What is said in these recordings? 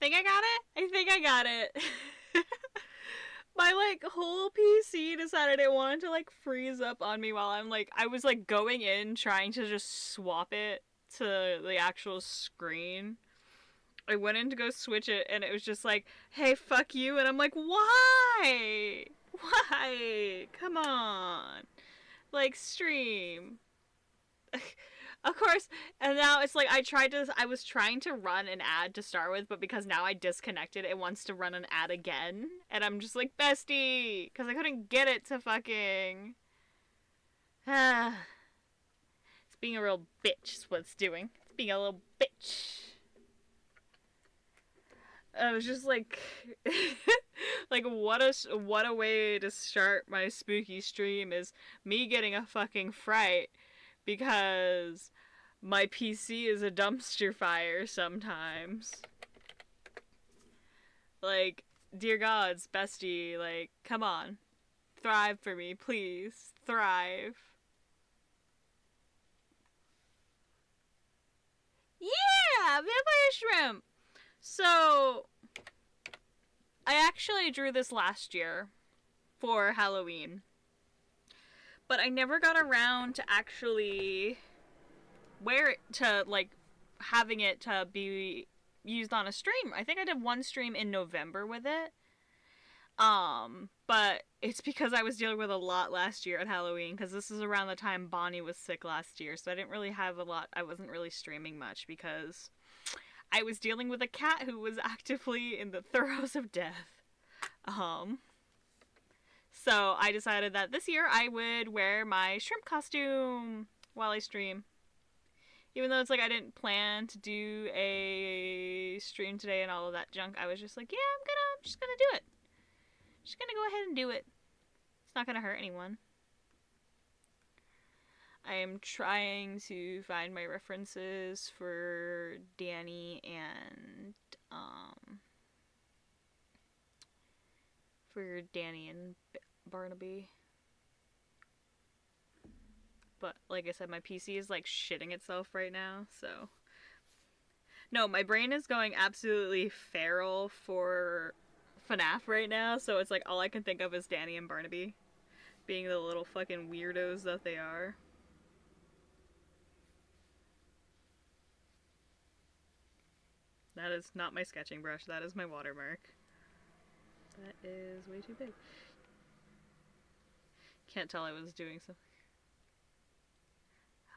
Think I got it? I think I got it. My, like, whole PC decided it wanted to, like, freeze up on me while I'm, like, I was, like, going in trying to just swap it to the actual screen. I went in to go switch it, and it was just like, hey, fuck you. And I'm like, why? Why? Come on. Like, stream. Of course, and now it's like I was trying to run an ad to start with, but because now I disconnected, it wants to run an ad again. And I'm just like, bestie! Because I couldn't get it to fucking. It's being a real bitch, is what it's doing. It's being a little bitch. I was just like, like what a way to start my spooky stream is me getting a fucking fright because my PC is a dumpster fire sometimes. Like, dear gods, bestie, like, come on, thrive for me, please, thrive. Yeah, vampire shrimp. So, I actually drew this last year for Halloween. But I never got around to actually wear it to, like, having it to be used on a stream. I think I did one stream in November with it. But it's because I was dealing with a lot last year at Halloween, because this is around the time Bonnie was sick last year, so I didn't really have a lot. I wasn't really streaming much because I was dealing with a cat who was actively in the throes of death. So I decided that this year I would wear my shrimp costume while I stream. Even though it's like I didn't plan to do a stream today and all of that junk, I was just like, yeah, I'm just gonna do it. Just gonna go ahead and do it. It's not gonna hurt anyone. I am trying to find my references for Danny and Barnaby. But like I said, my PC is like shitting itself right now, so. No, my brain is going absolutely feral for FNAF right now, so it's like all I can think of is Danny and Barnaby being the little fucking weirdos that they are. That is not my sketching brush, that is my watermark. That is way too big. Can't tell I was doing something.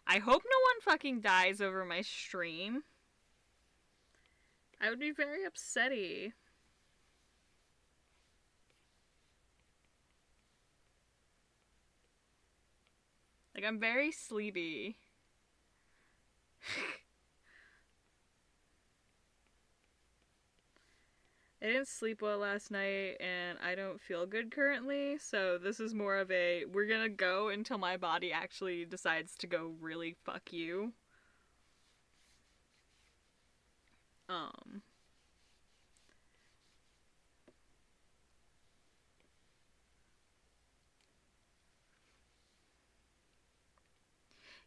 I hope no one fucking dies over my stream. I would be very upsetty. Like, I'm very sleepy. I didn't sleep well last night, and I don't feel good currently, so this is more of a, we're gonna go until my body actually decides to go really fuck you.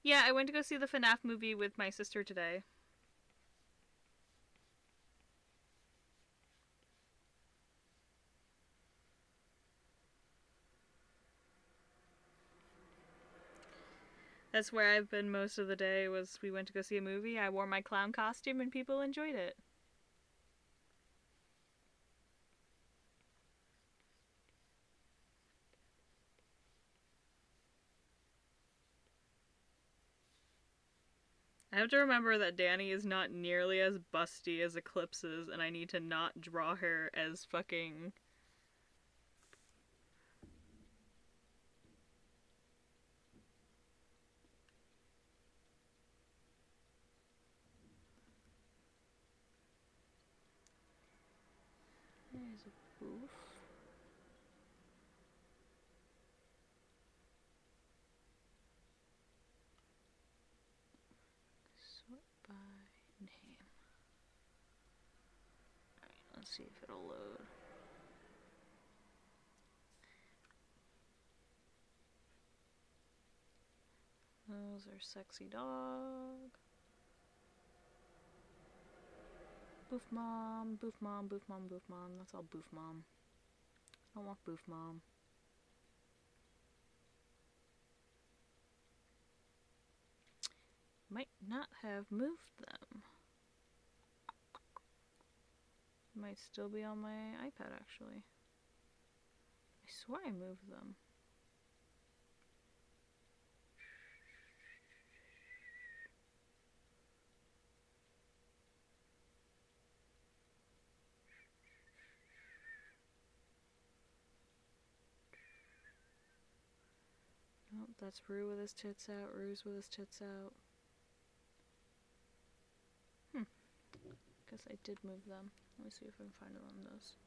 Yeah, I went to go see the FNAF movie with my sister today. That's where I've been most of the day, was we went to go see a movie, I wore my clown costume, and people enjoyed it. I have to remember that Danny is not nearly as busty as Eclipse is, and I need to not draw her as fucking... There's a boof. Sort by name. Alright, let's see if it'll load. Those are sexy dog. Boof mom, boof mom, boof mom, boof mom. That's all boof mom. I don't want boof mom. Might not have moved them. Might still be on my iPad actually. I swear I moved them. Nope, that's Rue with his tits out. Rue's with his tits out. Guess I did move them. Let me see if I can find one of those.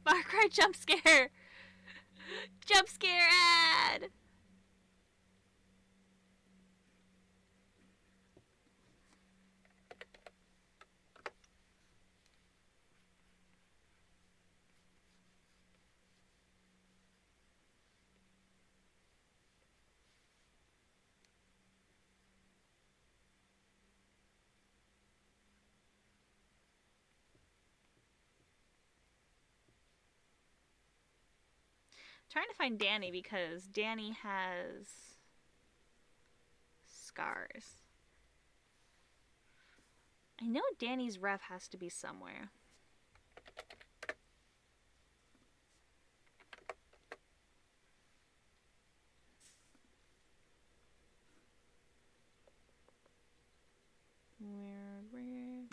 Far Cry jump scare! Jump scare ad! Trying to find Danny because Danny has scars. I know Danny's ref has to be somewhere. Where?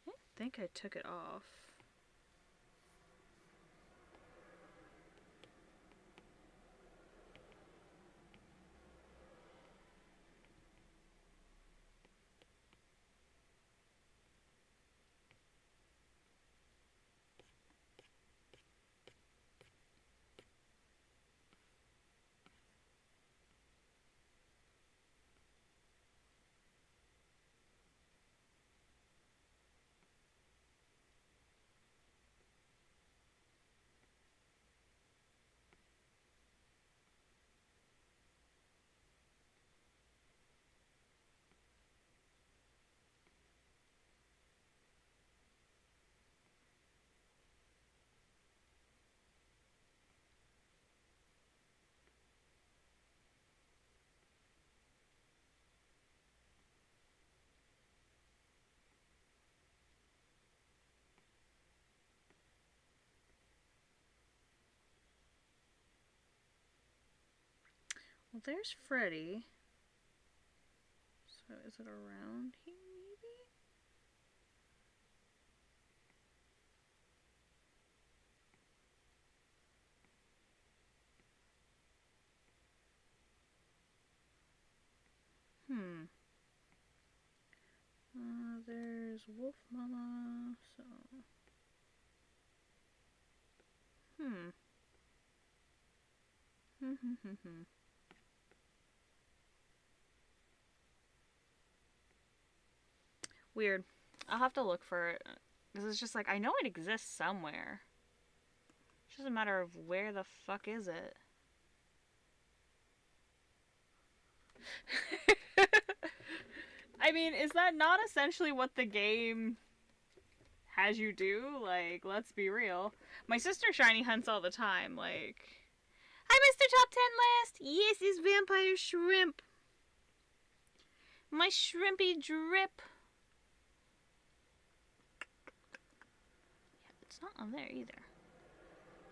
I think I took it off. Well, there's Freddy. So is it around here, maybe? There's Wolf Mama, so... Weird. I'll have to look for it. This is just like, I know it exists somewhere. It's just a matter of where the fuck is it? I mean, is that not essentially what the game has you do? Like, let's be real. My sister shiny hunts all the time, like... Hi, Mr. Top 10 List! Yes, this vampire shrimp. My shrimpy drip. Yeah, it's not on there either.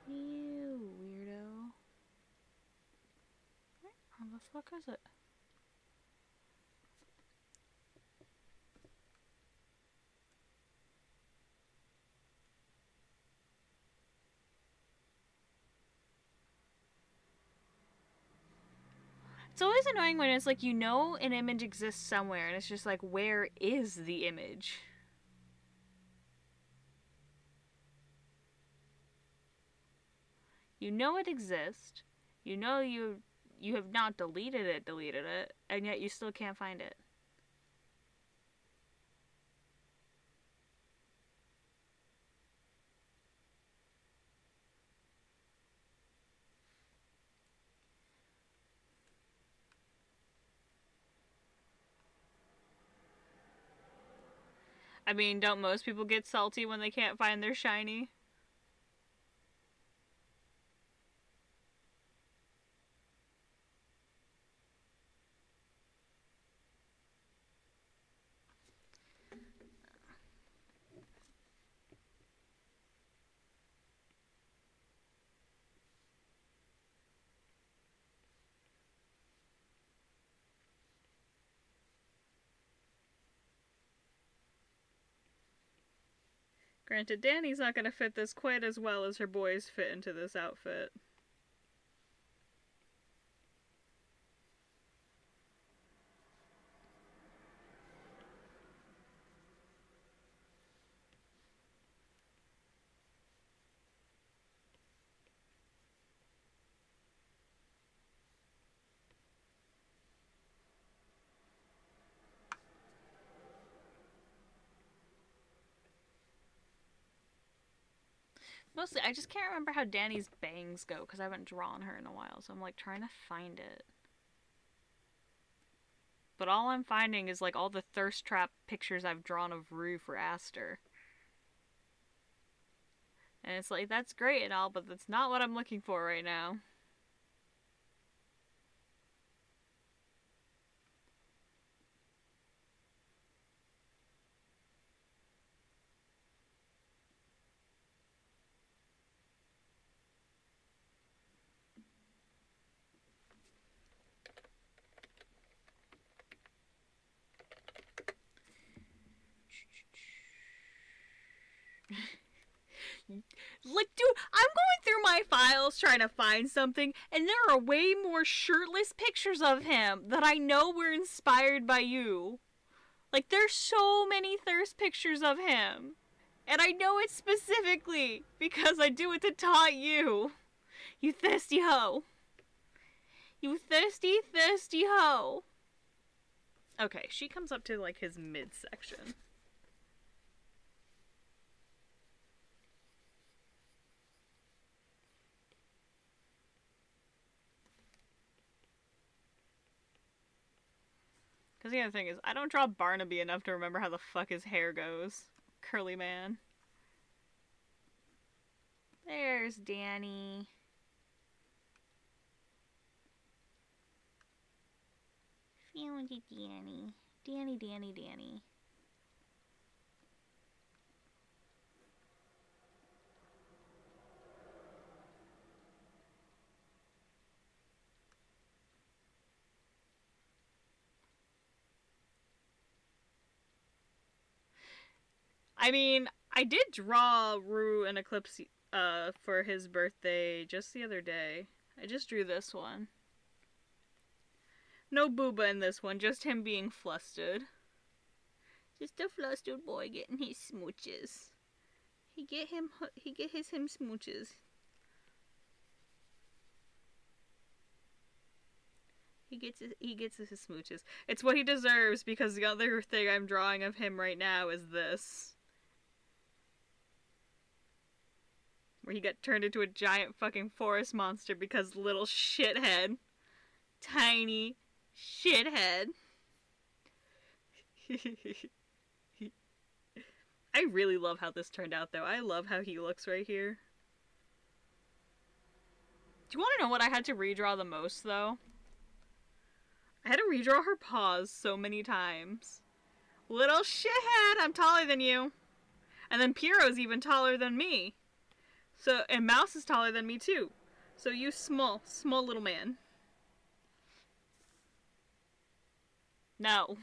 You weirdo. Where the fuck is it? It's always annoying when it's like, you know an image exists somewhere and it's just like, where is the image? You know it exists. You know you have not deleted it, and yet you still can't find it. I mean, don't most people get salty when they can't find their shiny? Granted, Danny's not gonna fit this quite as well as her boys fit into this outfit. Mostly, I just can't remember how Danny's bangs go because I haven't drawn her in a while, so I'm like trying to find it. But all I'm finding is like all the thirst trap pictures I've drawn of Rue for Aster. And it's like, that's great and all, but that's not what I'm looking for right now. Like, dude, I'm going through my files trying to find something, and there are way more shirtless pictures of him that I know were inspired by you. Like, there's so many thirst pictures of him. And I know it specifically because I do it to taunt you. You thirsty hoe. You thirsty, thirsty hoe. Okay, she comes up to, like, his midsection. Because the other thing is, I don't draw Barnaby enough to remember how the fuck his hair goes. Curly man. There's Danny. Found you, Danny. Danny, Danny, Danny. I mean, I did draw Rue and Eclipse for his birthday just the other day. I just drew this one. No booba in this one, just him being flustered. Just a flustered boy getting his smooches. He get him smooches. He gets his smooches. It's what he deserves because the other thing I'm drawing of him right now is this. Where he got turned into a giant fucking forest monster because little shithead. Tiny shithead. I really love how this turned out though. I love how he looks right here. Do you want to know what I had to redraw the most though? I had to redraw her paws so many times. Little shithead, I'm taller than you. And then Piero's even taller than me. So, and Mouse is taller than me too. So you small little man. No.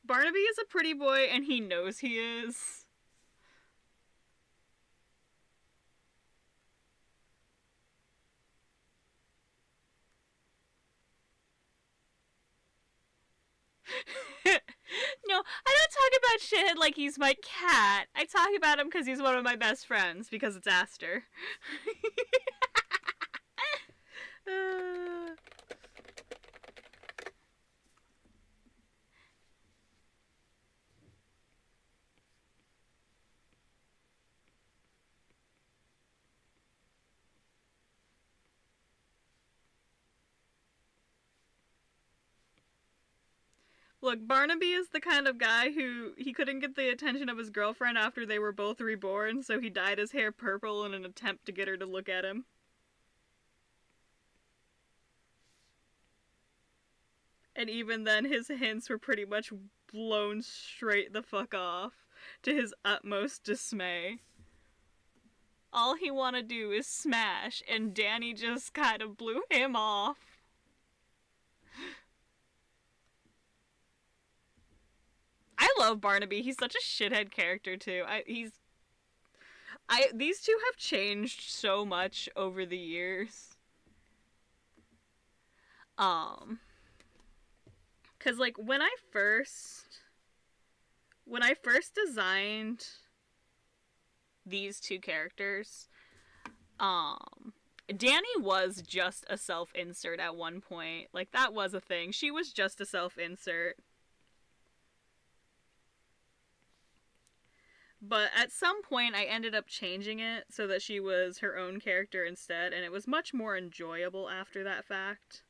Barnaby is a pretty boy, and he knows he is. No, I don't talk about Shithead like he's my cat. I talk about him because he's one of my best friends, because it's Aster. Look, Barnaby is the kind of guy who he couldn't get the attention of his girlfriend after they were both reborn, so he dyed his hair purple in an attempt to get her to look at him. And even then, his hints were pretty much blown straight the fuck off, to his utmost dismay. All he wanted to do is smash, and Danny just kind of blew him off. I love Barnaby. He's such a shithead character too. These two have changed so much over the years. Cause like when I first designed these two characters, Danny was just a self-insert at one point. Like that was a thing. She was just a self-insert. But at some point, I ended up changing it so that she was her own character instead, and it was much more enjoyable after that fact.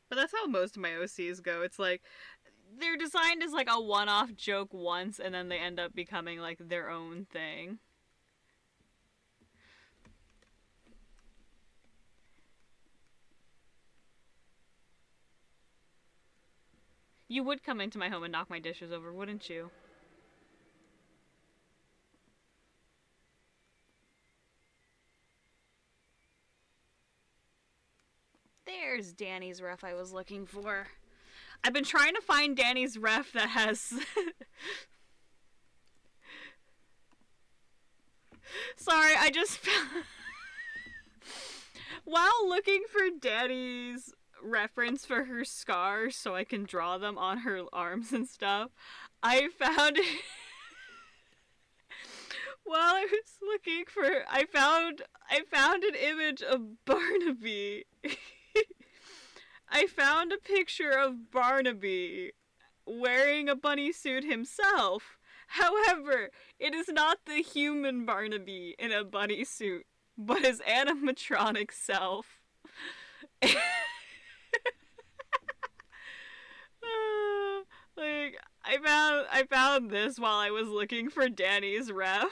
But that's how most of my OCs go. It's like, they're designed as like a one-off joke once, and then they end up becoming like their own thing. You would come into my home and knock my dishes over, wouldn't you? There's Danny's ref I was looking for. I've been trying to find Danny's ref that has... Sorry, I just... While looking for Danny's reference for her scars so I can draw them on her arms and stuff, I found... While I was looking for... I found an image of Barnaby. I found a picture of Barnaby wearing a bunny suit himself. However, it is not the human Barnaby in a bunny suit, but his animatronic self. Like, I found this while I was looking for Danny's ref.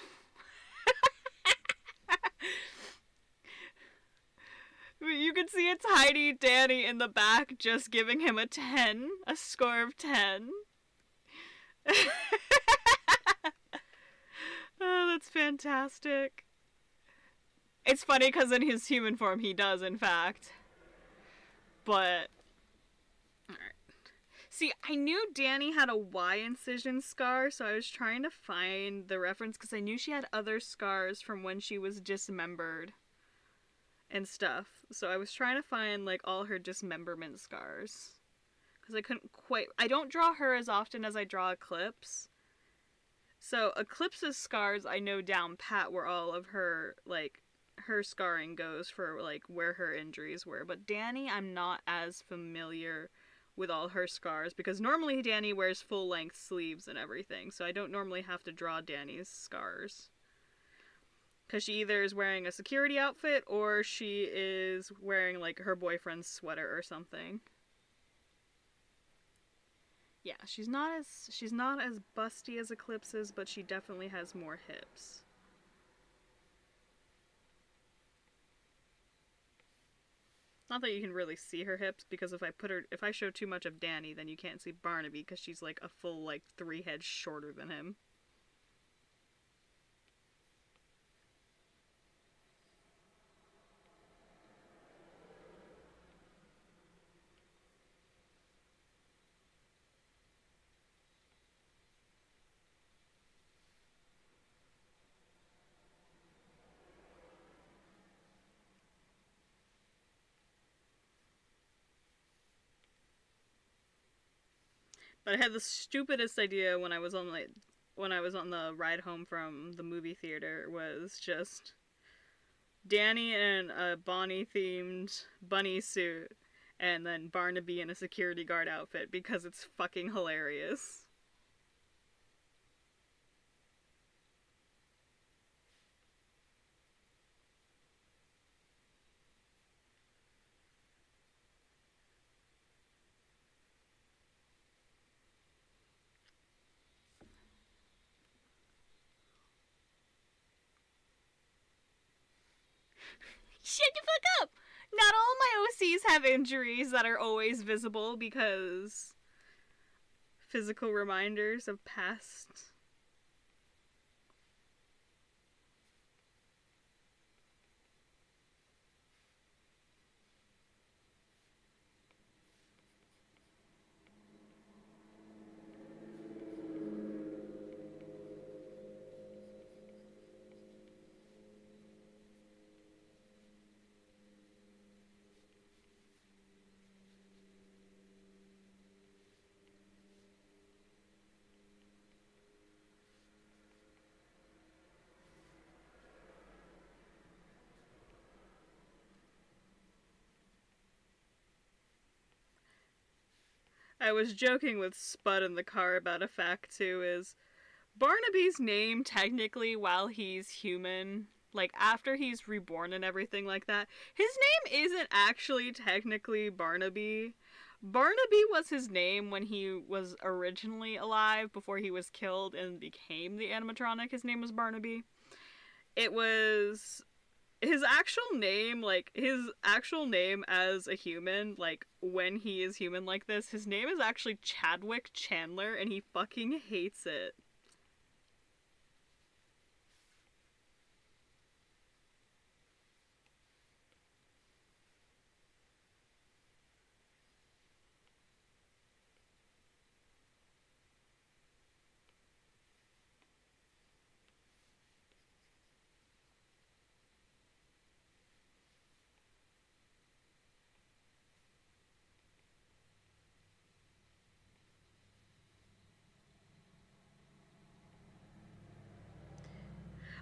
You can see a tiny Danny in the back just giving him a 10, a score of 10. Oh, that's fantastic. It's funny because in his human form he does, in fact. But alright. See, I knew Danny had a Y incision scar, so I was trying to find the reference because I knew she had other scars from when she was dismembered and stuff. So I was trying to find like all her dismemberment scars because I couldn't quite. I don't draw her as often as I draw Eclipse. So Eclipse's scars I know down pat where all of her like her scarring goes for like where her injuries were. But Danny, I'm not as familiar with all her scars because normally Danny wears full length sleeves and everything. So I don't normally have to draw Danny's scars. Because she either is wearing a security outfit or she is wearing like her boyfriend's sweater or something. Yeah, she's not as busty as Eclipse is, but she definitely has more hips. Not that you can really see her hips because if I show too much of Danny, then you can't see Barnaby because she's like a full like 3 heads shorter than him. But I had the stupidest idea when I was on the ride home from the movie theater was just Danny in a Bonnie themed bunny suit and then Barnaby in a security guard outfit because it's fucking hilarious. Shut the fuck up! Not all my OCs have injuries that are always visible because physical reminders of past. I was joking with Spud in the car about a fact too is Barnaby's name technically while he's human, like after he's reborn and everything like that, his name isn't actually technically Barnaby. Barnaby was his name when he was originally alive before he was killed and became the animatronic. His name was Barnaby. It was his actual name, like his actual name as a human, like when he is human like this, his name is actually Chadwick Chandler and he fucking hates it.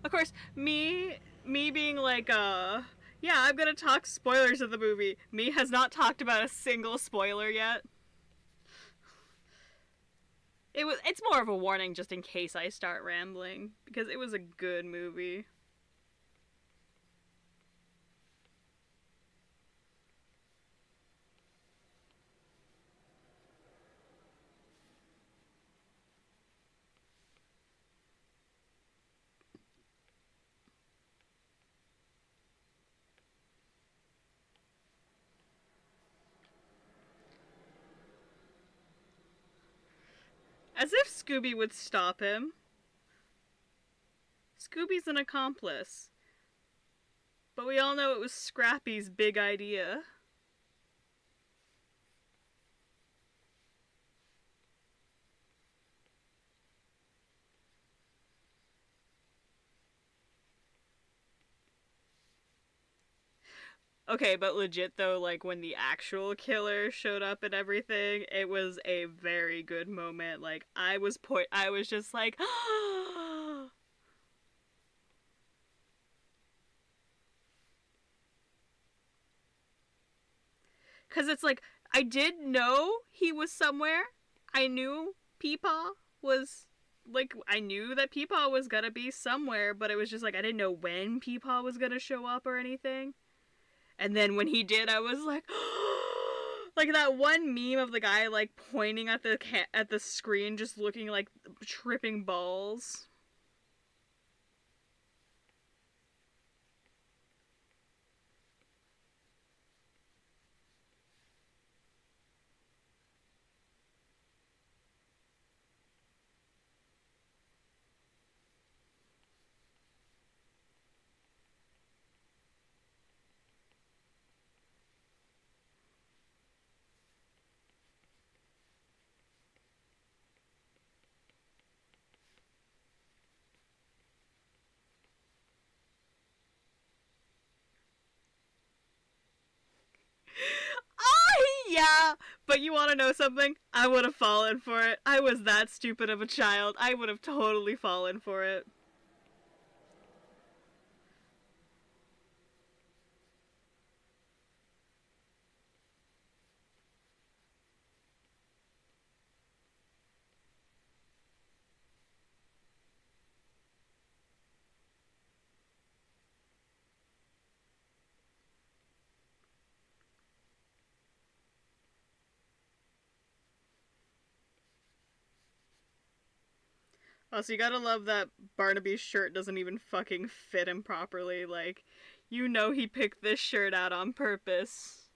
Of course, me being like, yeah, I'm gonna talk spoilers of the movie. Me has not talked about a single spoiler yet. It's more of a warning just in case I start rambling because it was a good movie. As if Scooby would stop him. Scooby's an accomplice. But we all know it was Scrappy's big idea. Okay, but legit though, like when the actual killer showed up and everything, it was a very good moment. Like I was just like cuz it's like I did know he was somewhere. I knew Peepaw was like I knew that Peepaw was going to be somewhere, but it was just like I didn't know when Peepaw was going to show up or anything. And then when he did, I was like, like that one meme of the guy like pointing at at the screen, just looking like tripping balls. Oh yeah, but you want to know something? I would have fallen for it. I was that stupid of a child. I would have totally fallen for it. Also, you gotta love that Barnaby's shirt doesn't even fucking fit him properly. Like, you know he picked this shirt out on purpose.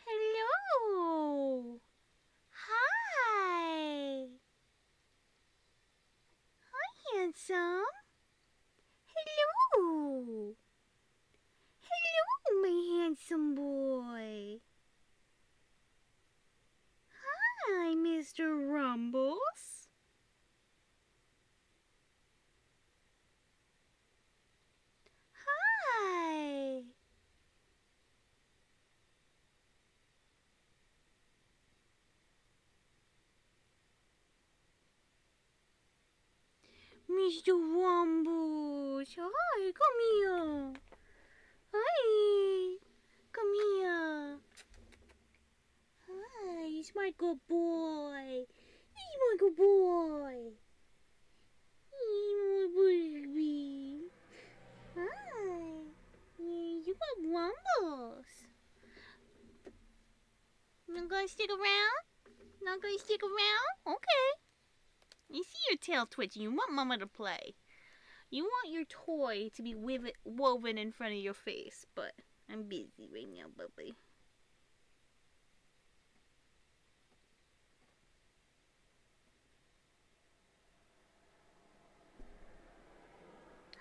Hello. Hi. Hi, handsome. Hello. Hello, my handsome boy. Hi, Mr. Rumbles. Hi. Mr. Rumbles. Hi, come here. Hi. Come here. Hi, he's my good boy. He's my good boy. He's my baby. Hi. Yeah, you got Rumbles. Not gonna stick around? Not gonna stick around? Okay. You see your tail twitching. You want Mama to play. You want your toy to be woven in front of your face, but I'm busy right now, Bubby.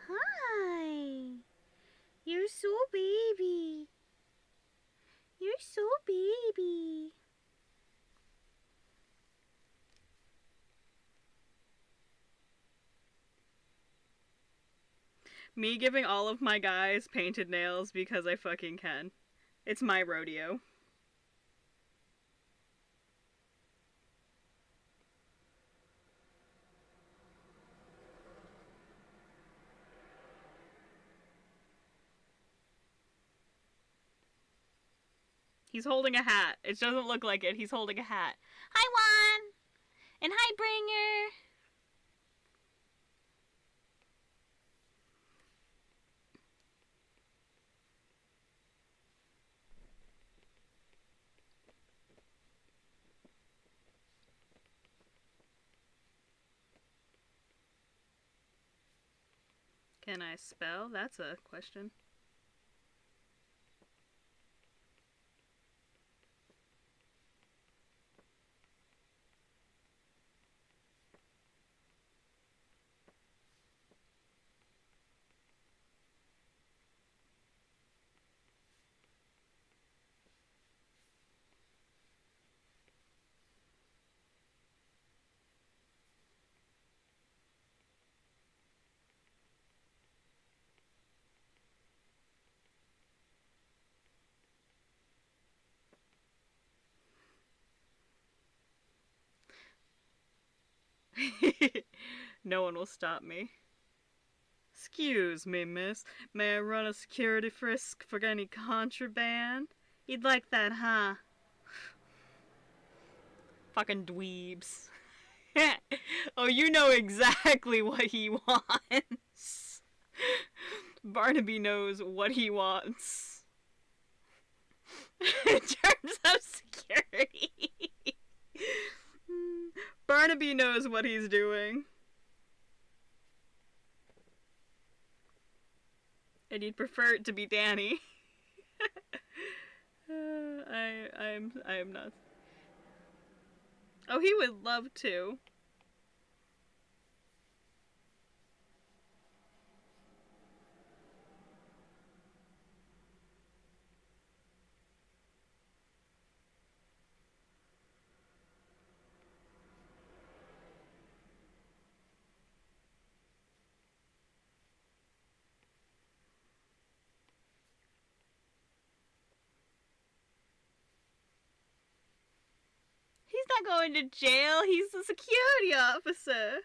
Hi. You're so baby. You're so baby. Me giving all of my guys painted nails because I fucking can. It's my rodeo. He's holding a hat. It doesn't look like it. He's holding a hat. Hi, Juan! And hi, Bringer! Can I spell? That's a question. No one will stop me. Excuse me, miss. May I run a security frisk for any contraband? You'd like that, huh? Fucking dweebs. Oh, you know exactly what he wants. Barnaby knows what he wants. In terms of security. Barnaby knows what he's doing. And you'd prefer it to be Danny. I am not. Oh, he would love to. He's not going to jail. He's the security officer.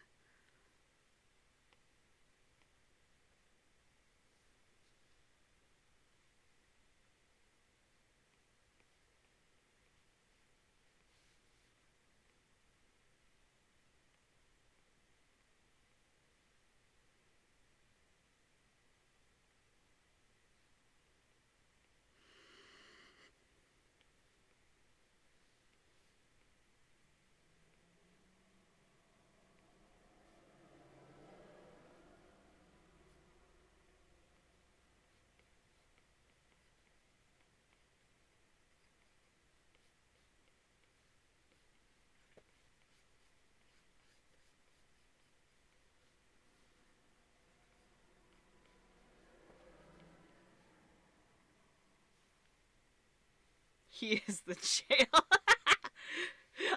He is the jail.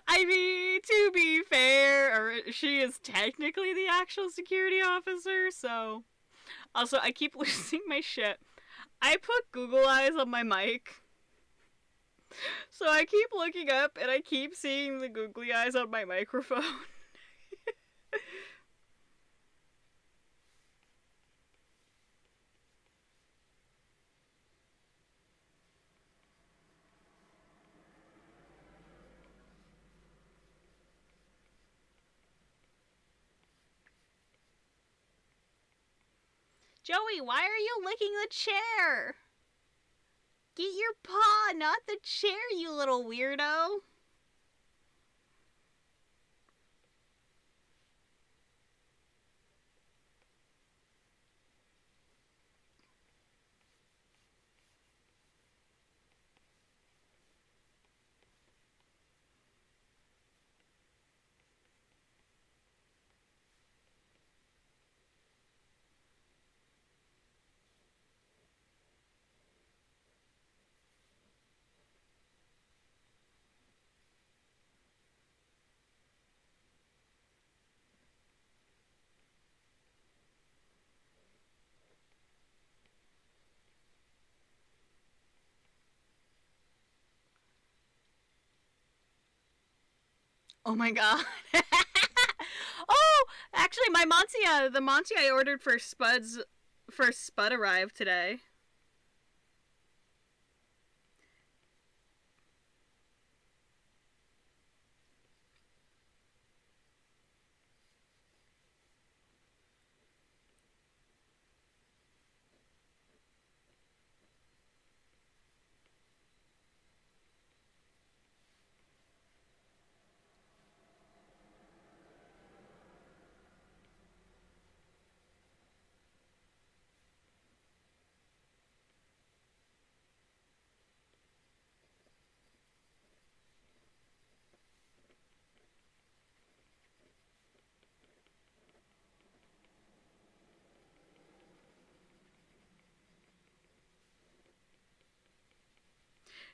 I mean, to be fair, she is technically the actual security officer, so. Also, I keep losing my shit. I put Google Eyes on my mic. So I keep looking up and I keep seeing the googly eyes on my microphone. Joey, why are you licking the chair? Get your paw, not the chair, you little weirdo. Oh my god. Oh, actually, my Monty, the Monty I ordered for Spud arrived today.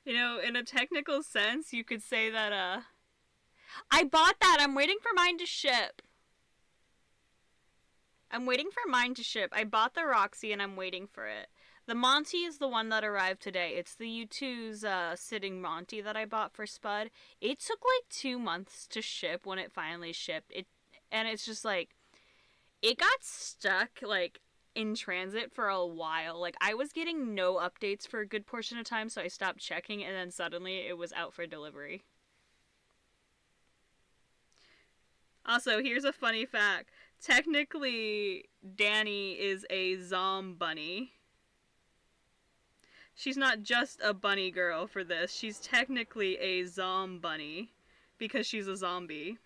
You know, in a technical sense, you could say that, I bought that. I'm waiting for mine to ship. I bought the Roxy and I'm waiting for it. The Monty is the one that arrived today. It's the U2's sitting Monty that I bought for Spud. It took like 2 months to ship when it finally shipped. And it's just like, it got stuck, like, in transit for a while. Like, I was getting no updates for a good portion of time, so I stopped checking, and then suddenly it was out for delivery. Also, here's a funny fact. Technically, Danny is a zombunny. She's not just a bunny girl for this. She's technically a zombunny because she's a zombie.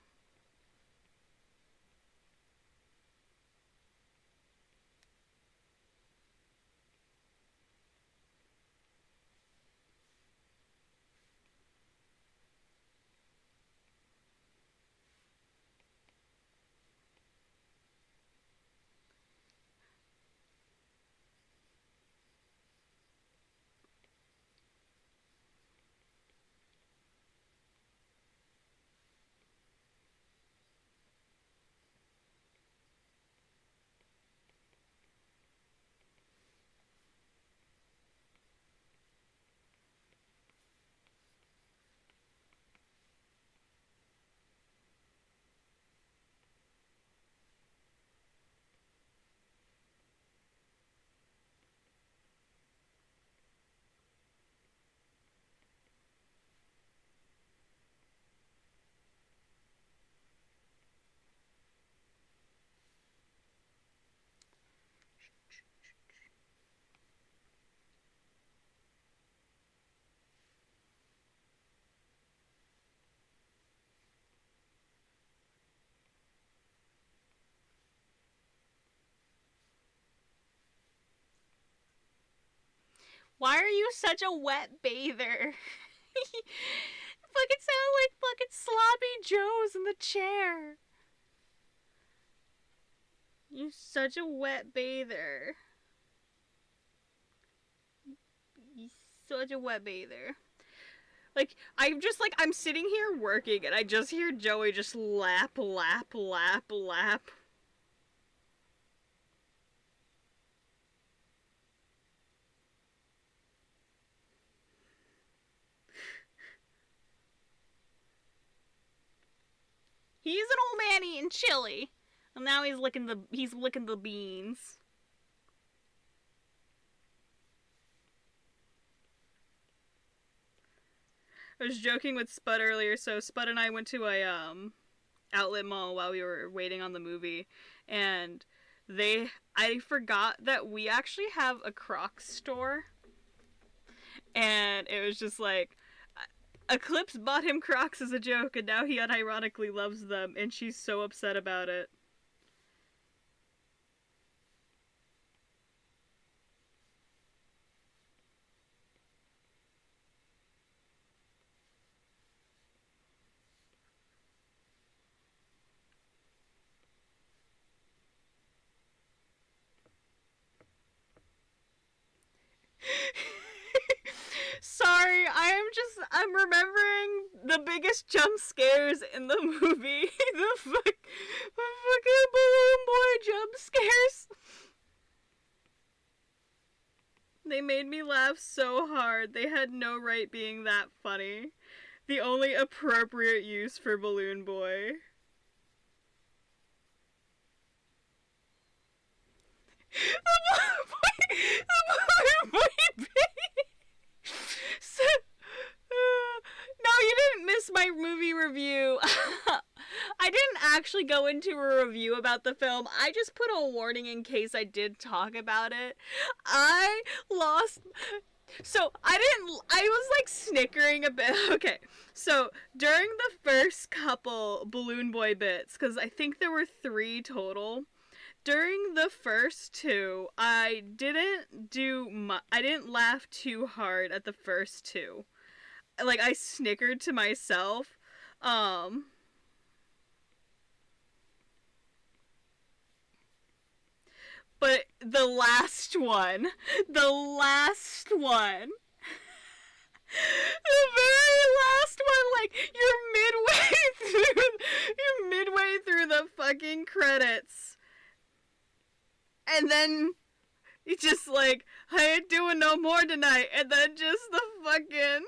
Why are you such a wet bather? Fucking sound like fucking sloppy Joes in the chair. You're such a wet bather. You're such a wet bather. Like, I'm sitting here working and I just hear Joey just lap, lap, lap, lap. He's an old man eating chili. And now he's licking the beans. I was joking with Spud earlier, so Spud and I went to a outlet mall while we were waiting on the movie, and I forgot that we actually have a Crocs store, and it was just like, Eclipse bought him Crocs as a joke, and now he unironically loves them, and she's so upset about it. Sorry, I'm remembering the biggest jump scares in the movie. the fucking Balloon Boy jump scares. They made me laugh so hard. They had no right being that funny. The only appropriate use for Balloon Boy. The Balloon Boy baby. So, no, you didn't miss my movie review. I didn't actually go into a review about the film. I just put a warning in case I did talk about it. I lost. So, I was like snickering a bit. Okay, so during the first couple Balloon Boy bits, because I think there were 3 total. During the first 2, I didn't laugh too hard at the first 2. Like, I snickered to myself. But the last one, the very last one, like, you're midway through the fucking credits. And then it's just like, I ain't doing no more tonight. And then just the fucking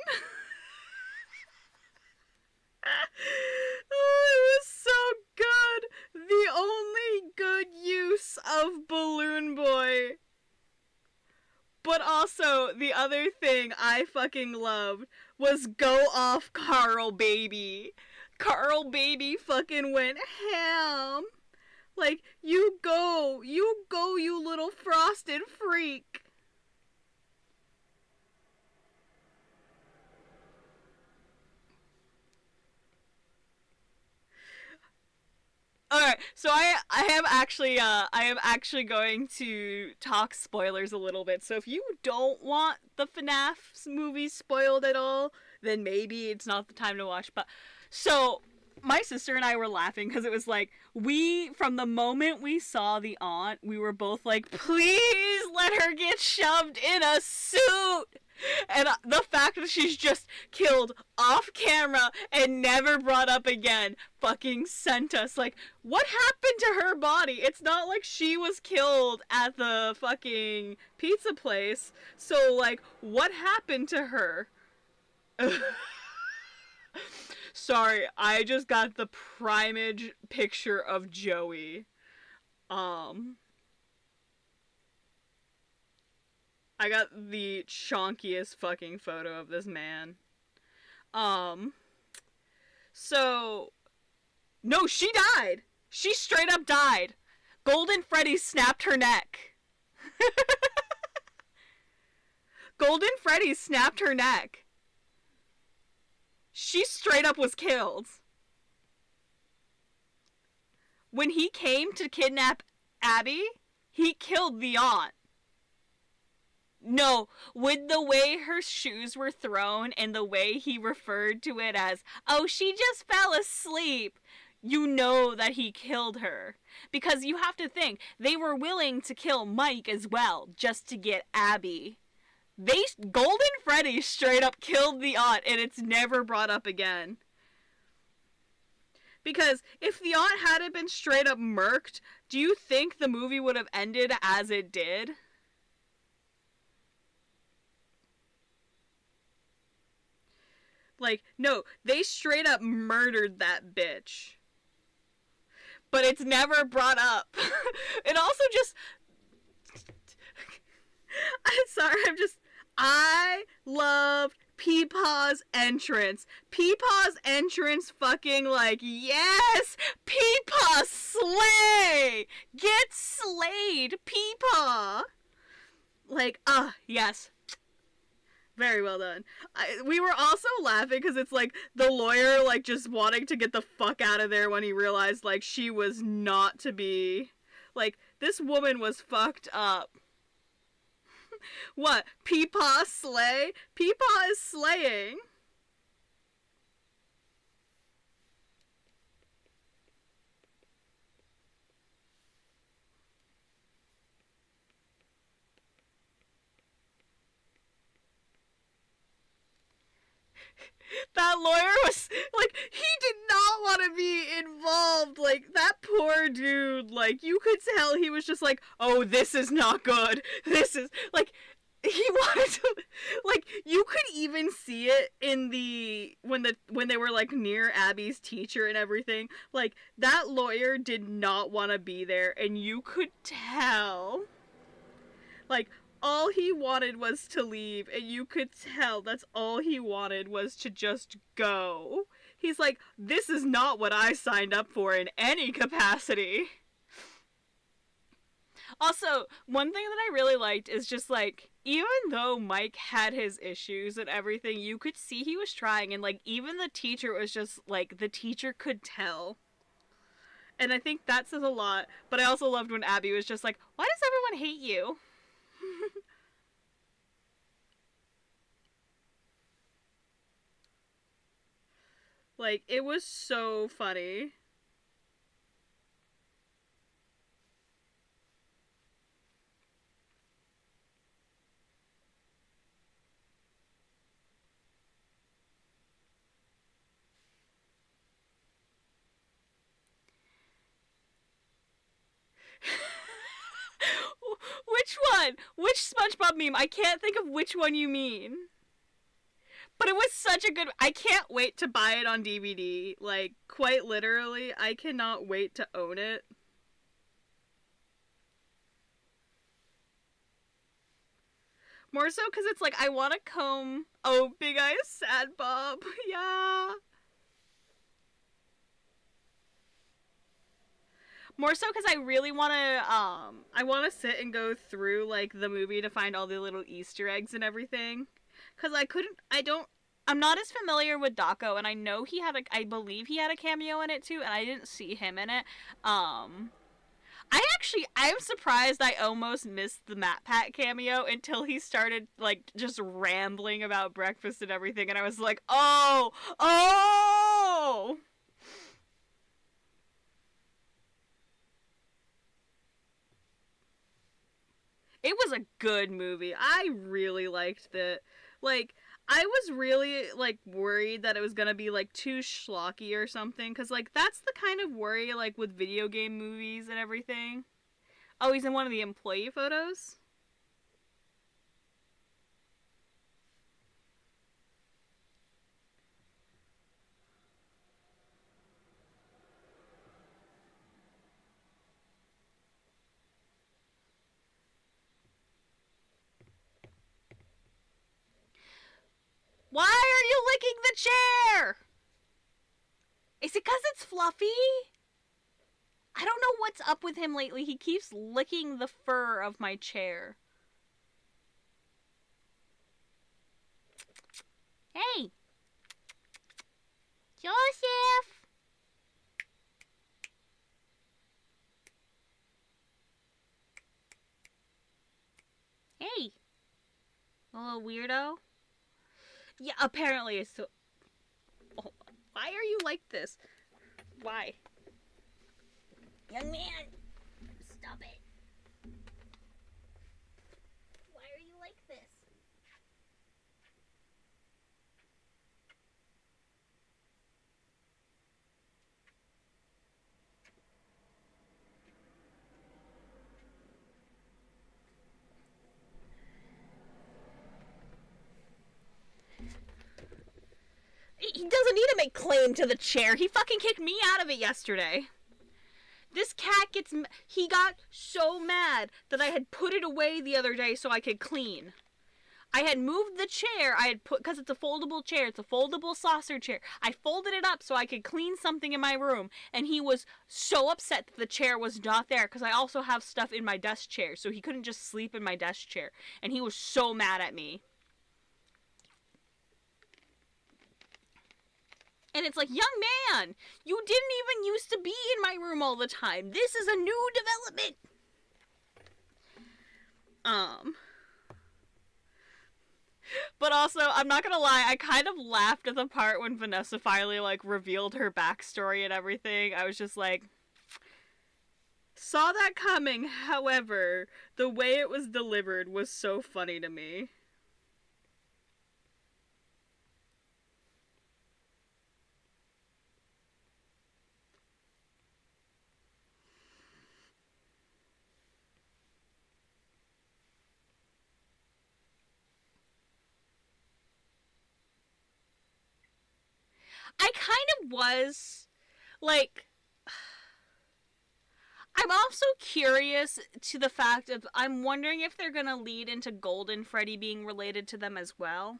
Oh, it was so good. The only good use of Balloon Boy. But also, the other thing I fucking loved was Go Off Carl Baby. Carl Baby fucking went ham. Like, you little frosted freak. Alright, so I am actually going to talk spoilers a little bit. So if you don't want the FNAF movies spoiled at all, then maybe it's not the time to watch. But so my sister and I were laughing because it was like from the moment we saw the aunt, we were both like, please let her get shoved in a suit. And the fact that she's just killed off camera and never brought up again fucking sent us. Like, what happened to her body? It's not like she was killed at the fucking pizza place. So, like, what happened to her? Sorry, I just got the primage picture of Joey. I got the chonkiest fucking photo of this man. Um, so, no, she died. She straight up died. Golden Freddy snapped her neck. Golden Freddy snapped her neck. She straight up was killed. When he came to kidnap Abby, he killed the aunt. No, with the way her shoes were thrown and the way he referred to it as, oh, she just fell asleep, you know that he killed her. Because you have to think, they were willing to kill Mike as well, just to get Abby. Golden Freddy straight up killed the aunt, and it's never brought up again. Because if the aunt hadn't been straight up murked, do you think the movie would have ended as it did? Like, no, they straight up murdered that bitch. But it's never brought up. It also just... I'm sorry, I loved Peepaw's entrance. Peepaw's entrance fucking like, yes! Peepaw slay! Get slayed, Peepaw! Like, yes. Very well done. We were also laughing because it's like the lawyer like just wanting to get the fuck out of there when he realized like she was not to be. Like, this woman was fucked up. What? Peepaw slay? Peepaw is slaying. That lawyer was like, he did not want to be involved. Like, that poor dude, like, you could tell he was just like, oh, this is not good. This is like, he wanted to, like, you could even see it in when they were like near Abby's teacher and everything. Like, that lawyer did not want to be there, and you could tell. Like, all he wanted was to leave, and you could tell that's all he wanted was to just go. He's like, this is not what I signed up for in any capacity. Also, one thing that I really liked is just like, even though Mike had his issues and everything, you could see he was trying, and like, even the teacher was just like, the teacher could tell. And I think that says a lot, but I also loved when Abby was just like, why does everyone hate you? Like, it was so funny. Which one? Which SpongeBob meme? I can't think of which one you mean. But it was such a good... I can't wait to buy it on DVD. Like, quite literally, I cannot wait to own it. More so because it's like, I want to comb... Oh, Big Eye is sad, Bob. Yeah. More so because I really want to, I want to sit and go through, like, the movie to find all the little Easter eggs and everything. Because I'm not as familiar with Daco, and I know I believe he had a cameo in it too, and I didn't see him in it. I'm surprised I almost missed the Matt Pat cameo until he started, like, just rambling about breakfast and everything, and I was like, oh! It was a good movie. I really liked it. Like, I was really, like, worried that it was gonna be, like, too schlocky or something. Because, like, that's the kind of worry, like, with video game movies and everything. Oh, he's in one of the employee photos? Why are you licking the chair? Is it because it's fluffy? I don't know what's up with him lately. He keeps licking the fur of my chair. Hey! Joseph! Hey! A little weirdo? Yeah, apparently it's so... Oh, why are you like this? Why? Young man! Stop it! Why are you like this? He doesn't need to make claim to the chair. He fucking kicked me out of it yesterday. This cat he got so mad that I had put it away the other day so I could clean. I had moved the chair, because it's a foldable chair, it's a foldable saucer chair. I folded it up so I could clean something in my room, and he was so upset that the chair was not there, because I also have stuff in my desk chair, so he couldn't just sleep in my desk chair. And he was so mad at me. And it's like, young man, you didn't even used to be in my room all the time. This is a new development. But also, I'm not gonna lie, I kind of laughed at the part when Vanessa finally, like, revealed her backstory and everything. I was just like, saw that coming. However, the way it was delivered was so funny to me. I kind of was, like, I'm also curious to the fact of, I'm wondering if they're gonna lead into Golden Freddy being related to them as well.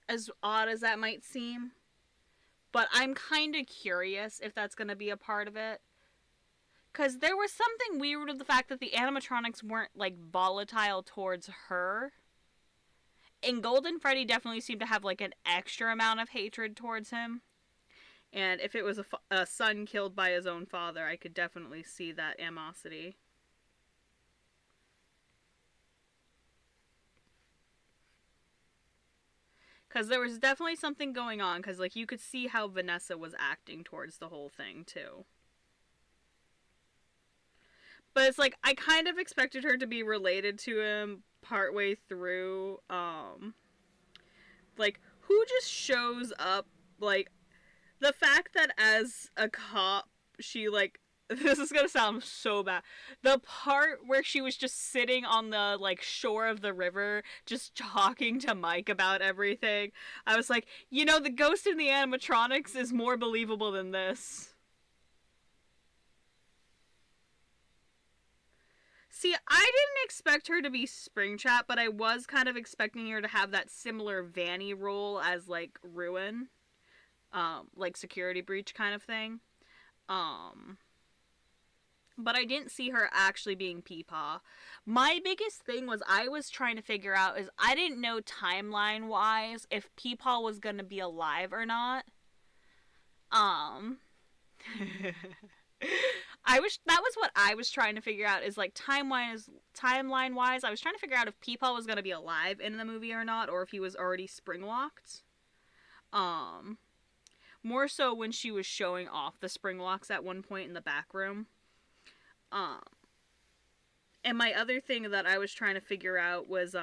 As odd as that might seem. But I'm kind of curious if that's gonna be a part of it. Because there was something weird with the fact that the animatronics weren't, like, volatile towards her. And Golden Freddy definitely seemed to have, like, an extra amount of hatred towards him. And if it was a son killed by his own father, I could definitely see that animosity. Because there was definitely something going on, because, like, you could see how Vanessa was acting towards the whole thing, too. But it's like, I kind of expected her to be related to him partway through. Like, who just shows up, like, the fact that as a cop, she, like, This is gonna sound so bad. The part where she was just sitting on the like shore of the river, just talking to Mike about everything. I was like, the ghost in the animatronics is more believable than this. See, I didn't expect her to be Springtrap, but I was kind of expecting her to have that similar Vanny role as like Ruin, like security breach kind of thing. Um, but I didn't see her actually being Peepaw. My biggest thing was I was trying to figure out is I didn't know timeline wise if Peepaw was gonna be alive or not. Um, that was what I was trying to figure out is like timeline wise I was trying to figure out if Peepaw was gonna be alive in the movie or not, or if he was already springlocked. Um, More so when she was showing off the springlocks at one point in the back room. Um, and my other thing that I was trying to figure out was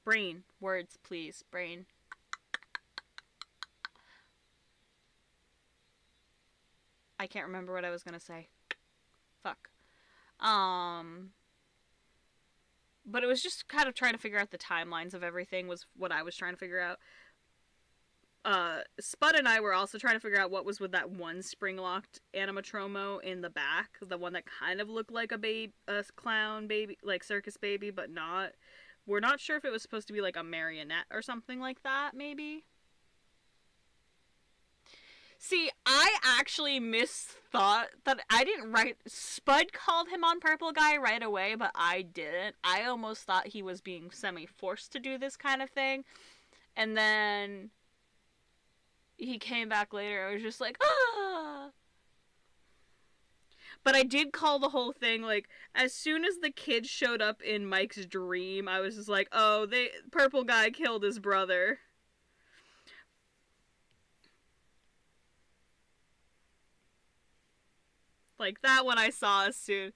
brain words, please, brain. I can't remember what I was gonna say. Fuck. Um, but it was just kind of trying to figure out the timelines of everything was what I was trying to figure out. Spud and I were also trying to figure out what was with that one spring-locked animatromo in the back, the one that kind of looked like a clown baby, like circus baby, but not. We're not sure if it was supposed to be like a marionette or something like that, maybe. See, I actually misthought that I didn't write. Spud called him on Purple Guy right away, but I didn't. I almost thought he was being semi forced to do this kind of thing. And then he came back later. I was just like, ah. But I did call the whole thing like as soon as the kid showed up in Mike's dream, I was just like, oh, Purple Guy killed his brother. Like that one I saw as soon.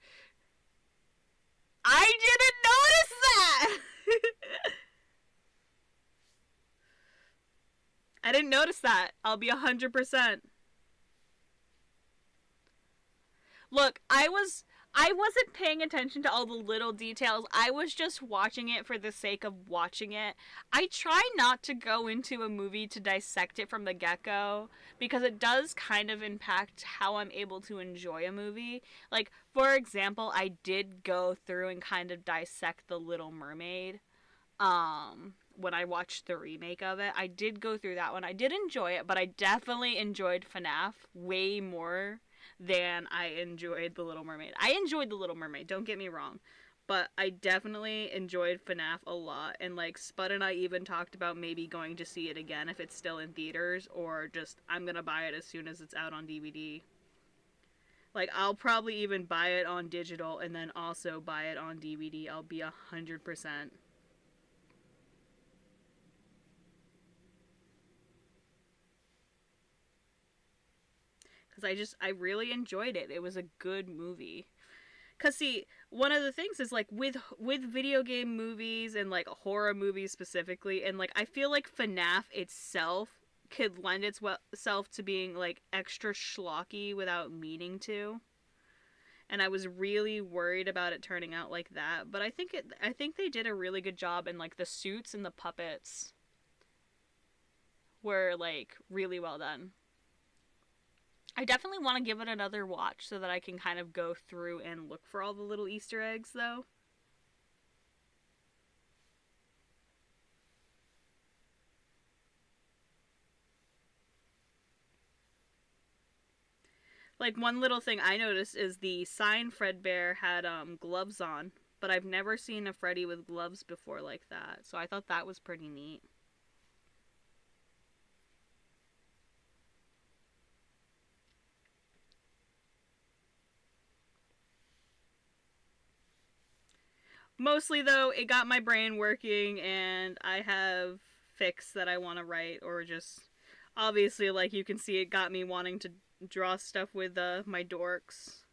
I didn't notice that. I didn't notice that. I'll be 100%. Look, I wasn't paying attention to all the little details. I was just watching it for the sake of watching it. I try not to go into a movie to dissect it from the get-go because it does kind of impact how I'm able to enjoy a movie. Like, for example, I did go through and kind of dissect The Little Mermaid. When I watched the remake of it, I did go through that one. I did enjoy it, but I definitely enjoyed FNAF way more than I enjoyed The Little Mermaid. I enjoyed The Little Mermaid, don't get me wrong, but I definitely enjoyed FNAF a lot, and like Spud and I even talked about maybe going to see it again if it's still in theaters, or just I'm gonna buy it as soon as it's out on DVD. Like I'll probably even buy it on digital and then also buy it on DVD. I'll be 100%. Because I really enjoyed it. It was a good movie. Cause see, one of the things is like with video game movies and like horror movies specifically, and like I feel like FNAF itself could lend itself to being like extra schlocky without meaning to. And I was really worried about it turning out like that, but I think they did a really good job, and like the suits and the puppets were like really well done. I definitely want to give it another watch so that I can kind of go through and look for all the little Easter eggs, though. Like, one little thing I noticed is the sign Fredbear had gloves on, but I've never seen a Freddy with gloves before like that, so I thought that was pretty neat. Mostly, though, it got my brain working, and I have fics that I want to write, or just obviously, like you can see, it got me wanting to draw stuff with my dorks.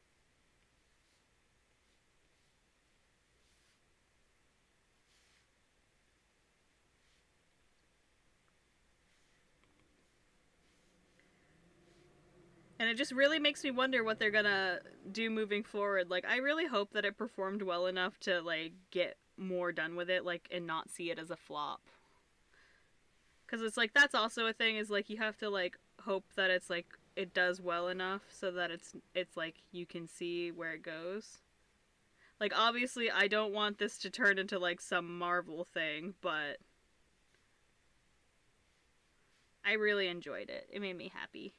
And it just really makes me wonder what they're gonna do moving forward. Like, I really hope that it performed well enough to, like, get more done with it, like, and not see it as a flop. Because it's like, that's also a thing, is like, you have to, like, hope that it's like, it does well enough so that it's like, you can see where it goes. Like, obviously, I don't want this to turn into, like, some Marvel thing, but I really enjoyed it. It made me happy.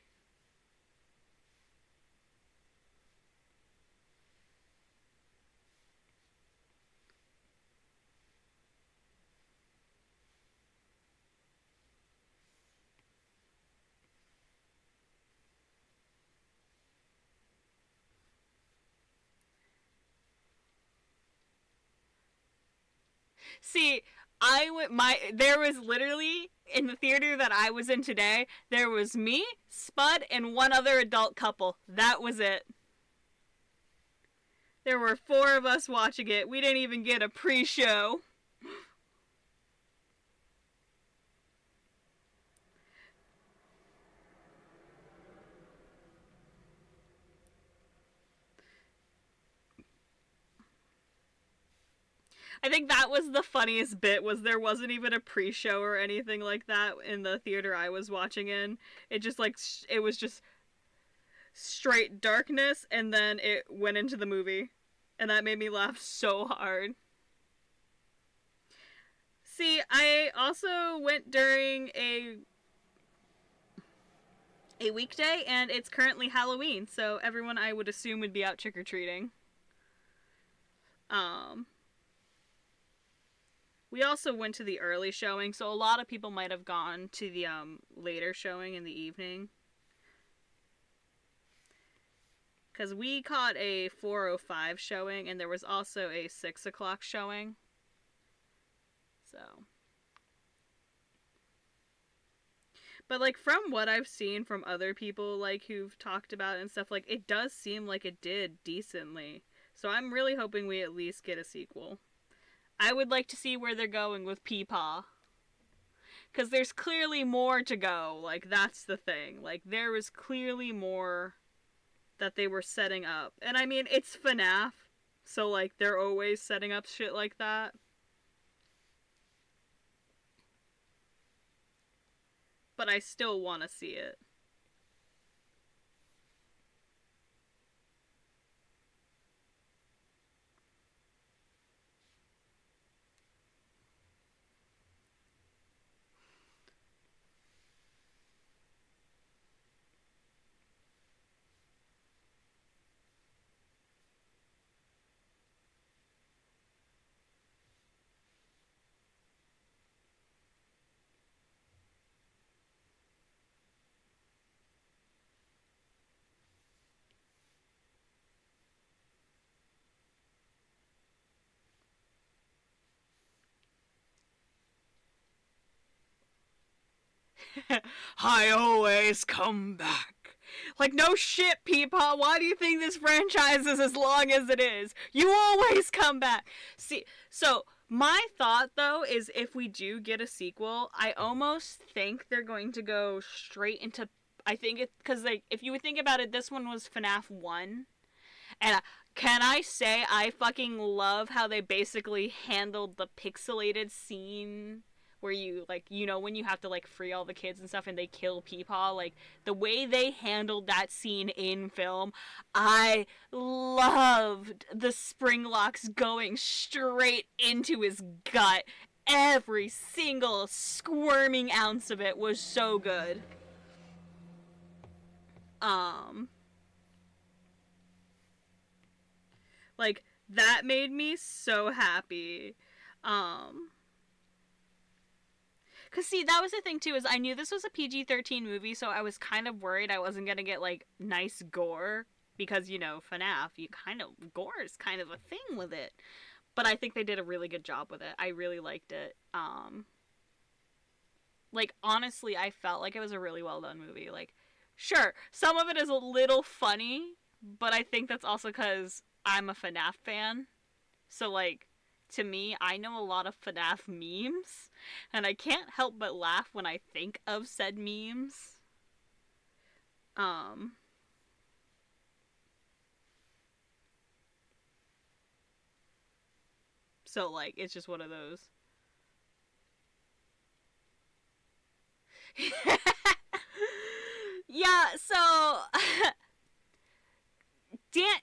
See, there was literally, in the theater that I was in today, there was me, Spud, and one other adult couple. That was it. There were 4 of us watching it. We didn't even get a pre-show. I think that was the funniest bit, was there wasn't even a pre-show or anything like that in the theater I was watching in. It just like it was just straight darkness, and then it went into the movie. And that made me laugh so hard. See, I also went during a weekday, and it's currently Halloween, so everyone I would assume would be out trick-or-treating. Um, we also went to the early showing, so a lot of people might have gone to the later showing in the evening. Because we caught a 4:05 showing, and there was also a 6 o'clock showing. So. But, like, from what I've seen from other people, like, who've talked about it and stuff, like, it does seem like it did decently. So I'm really hoping we at least get a sequel. I would like to see where they're going with Peepaw. Because there's clearly more to go. Like, that's the thing. Like, there is clearly more that they were setting up. And I mean, it's FNAF. So, like, they're always setting up shit like that. But I still want to see it. I always come back. Like, no shit, Peepaw. Why do you think this franchise is as long as it is? You always come back. See, so my thought, though, is if we do get a sequel, I almost think they're going to go straight into. I think it. Because, like, if you would think about it, this one was FNAF 1. And can I say I fucking love how they basically handled the pixelated scene where you, like, you know, when you have to, like, free all the kids and stuff and they kill Peepaw, like, the way they handled that scene in film, I loved the spring locks going straight into his gut. Every single squirming ounce of it was so good. Um, like, that made me so happy. Um, Cause see, that was the thing too, is I knew this was a PG-13 movie, so I was kind of worried I wasn't gonna get like nice gore, because you know FNAF, gore is kind of a thing with it. But I think they did a really good job with it. I really liked it. Like honestly, I felt like it was a really well done movie. Like, sure, some of it is a little funny, but I think that's also because I'm a FNAF fan. So like, to me, I know a lot of FNAF memes, and I can't help but laugh when I think of said memes. Um, So, like, it's just one of those. Yeah, so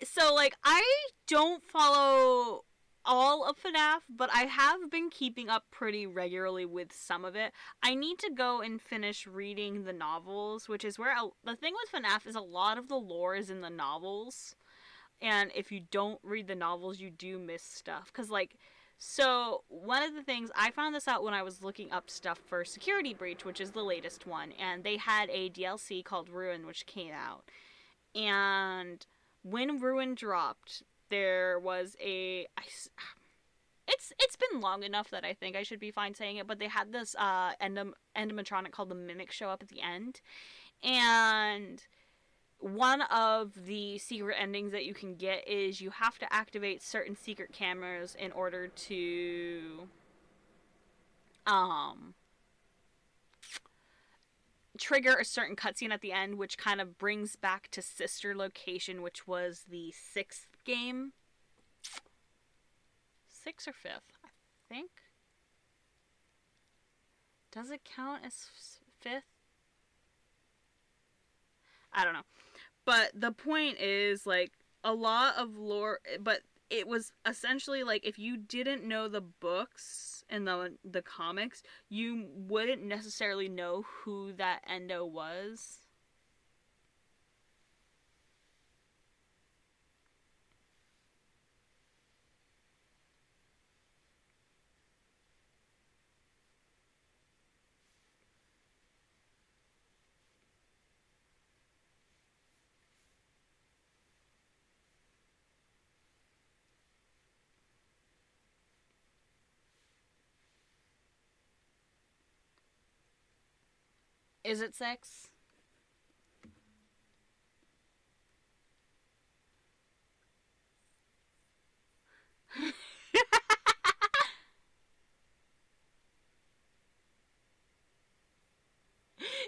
so like I don't follow all of FNAF, but I have been keeping up pretty regularly with some of it. I need to go and finish reading the novels, which is where the thing with FNAF is a lot of the lore is in the novels. And if you don't read the novels, you do miss stuff. Because, like, so one of the things, I found this out when I was looking up stuff for Security Breach, which is the latest one, and they had a DLC called Ruin, which came out. And when Ruin dropped, there was it's been long enough that I think I should be fine saying it, but they had this endomatronic called the Mimic show up at the end, and one of the secret endings that you can get is you have to activate certain secret cameras in order to trigger a certain cutscene at the end, which kind of brings back to Sister Location, which was the 6th game. 6th or 5th, I think. Does it count as 5th? I don't know. But the point is, like, a lot of lore, but it was essentially like if you didn't know the books and the comics, you wouldn't necessarily know who that Endo was. Is it 6?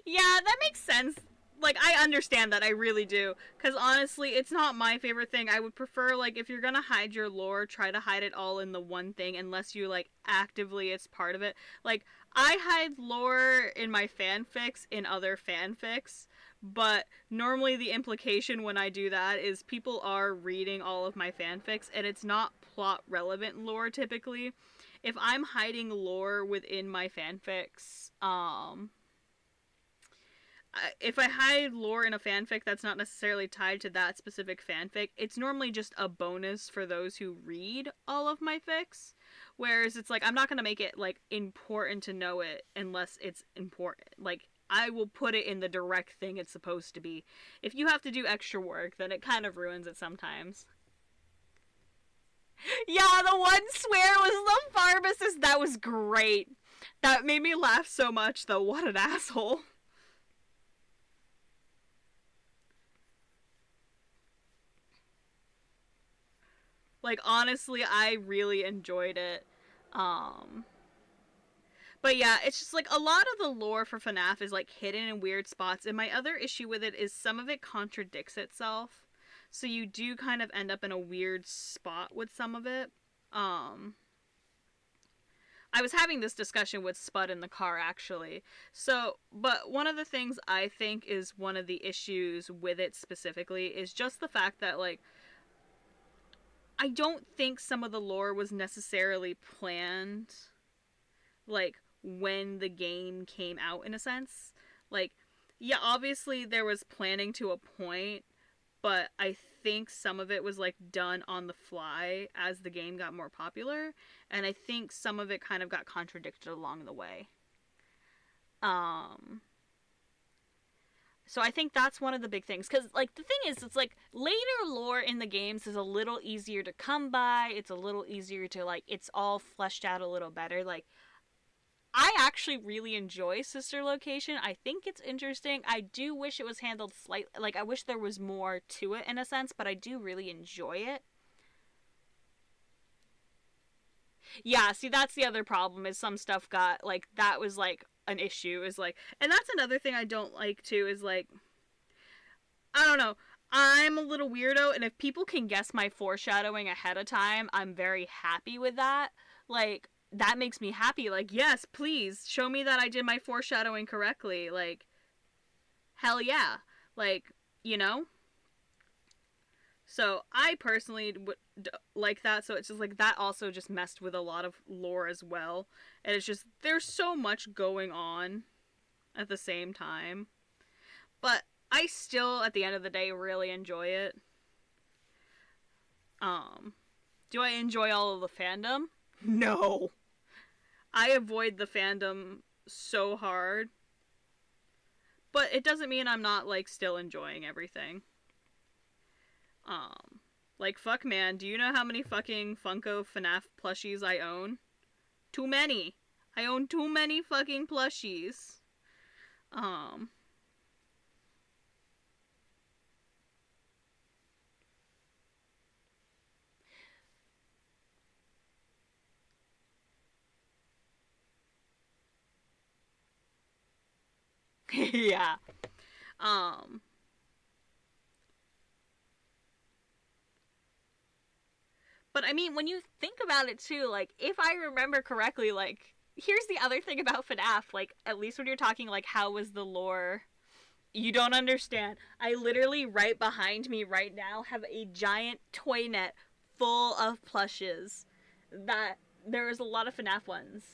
Yeah, that makes sense. Like, I understand that, I really do. Because honestly, it's not my favorite thing. I would prefer, like, if you're gonna hide your lore, try to hide it all in the one thing, unless you, like, actively it's part of it. Like, I hide lore in my fanfics in other fanfics, but normally the implication when I do that is people are reading all of my fanfics, and it's not plot relevant lore typically. If I'm hiding lore within my fanfics, if I hide lore in a fanfic that's not necessarily tied to that specific fanfic, it's normally just a bonus for those who read all of my fics. Whereas it's like, I'm not going to make it, like, important to know it unless it's important. Like, I will put it in the direct thing it's supposed to be. If you have to do extra work, then it kind of ruins it sometimes. Yeah, the one swear was the pharmacist. That was great. That made me laugh so much, though. What an asshole. Like, honestly, I really enjoyed it. Um, but yeah, it's just like a lot of the lore for FNAF is like hidden in weird spots, and my other issue with it is some of it contradicts itself. So you do kind of end up in a weird spot with some of it. Um, I was having this discussion with Spud in the car actually. So, but one of the things I think is one of the issues with it specifically is just the fact that, like, I don't think some of the lore was necessarily planned, like, when the game came out, in a sense. Like, yeah, obviously there was planning to a point, but I think some of it was, like, done on the fly as the game got more popular, and I think some of it kind of got contradicted along the way. Um, So I think that's one of the big things. Because, like, the thing is, it's like later lore in the games is a little easier to come by. It's a little easier to, like, it's all fleshed out a little better. Like, I actually really enjoy Sister Location. I think it's interesting. I do wish it was handled slightly. Like, I wish there was more to it in a sense, but I do really enjoy it. Yeah, see, that's the other problem is some stuff got, like, that was, like, an issue. Is, like, and that's another thing I don't like, too, is, like, I don't know. I'm a little weirdo, and if people can guess my foreshadowing ahead of time, I'm very happy with that. like, that makes me happy. Like, yes, please show me that I did my foreshadowing correctly. Like, hell yeah. Like, you know? So I personally would like that. So it's just like that also just messed with a lot of lore as well. And it's just, there's so much going on at the same time. But I still, at the end of the day, really enjoy it. Do I enjoy all of the fandom? No. I avoid the fandom so hard. But it doesn't mean I'm not, like, still enjoying everything. Like, fuck, man, do you know how many fucking Funko FNAF plushies I own? Too many. I own too many fucking plushies. Yeah. But I mean, when you think about it too, like, if I remember correctly, like, here's the other thing about FNAF, like, at least when you're talking, like, how was the lore? You don't understand. I literally, right behind me right now, have a giant toy net full of plushes. That, there is a lot of FNAF ones.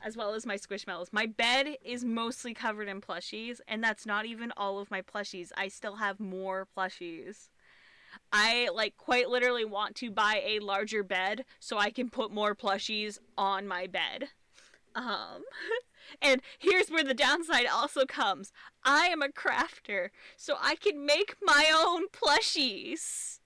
As well as my Squishmallows. My bed is mostly covered in plushies, and that's not even all of my plushies. I still have more plushies. I, like, quite literally want to buy a larger bed so I can put more plushies on my bed. Um, and here's where the downside also comes. I am a crafter, so I can make my own plushies.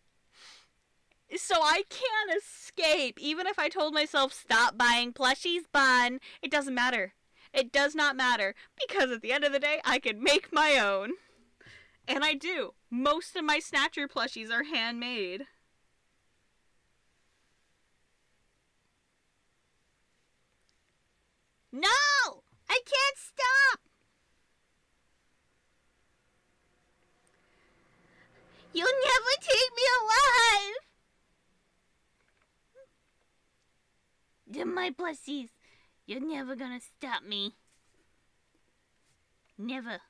So I can't escape. Even if I told myself, stop buying plushies, Bun, it doesn't matter. It does not matter, because at the end of the day, I can make my own. And I do. Most of my Snatcher plushies are handmade. No! I can't stop! You'll never take me alive! They're my plushies. You're never gonna stop me. Never.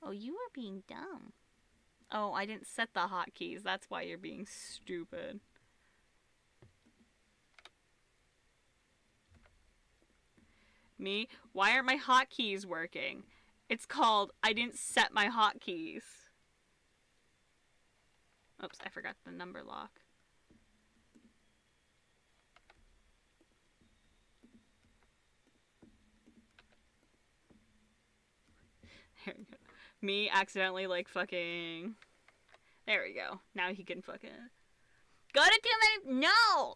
Oh, you are being dumb. Oh, I didn't set the hotkeys. That's why you're being stupid. Me? Why aren't my hotkeys working? It's called I didn't set my hotkeys. Oops, I forgot the number lock. There we go. Me accidentally, like, fucking... There we go. Now he can fucking... Go to too many... No!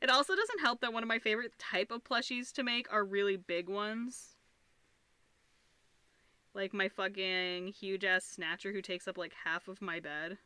It also doesn't help that one of my favorite type of plushies to make are really big ones. Like my fucking huge-ass Snatcher who takes up, like, half of my bed.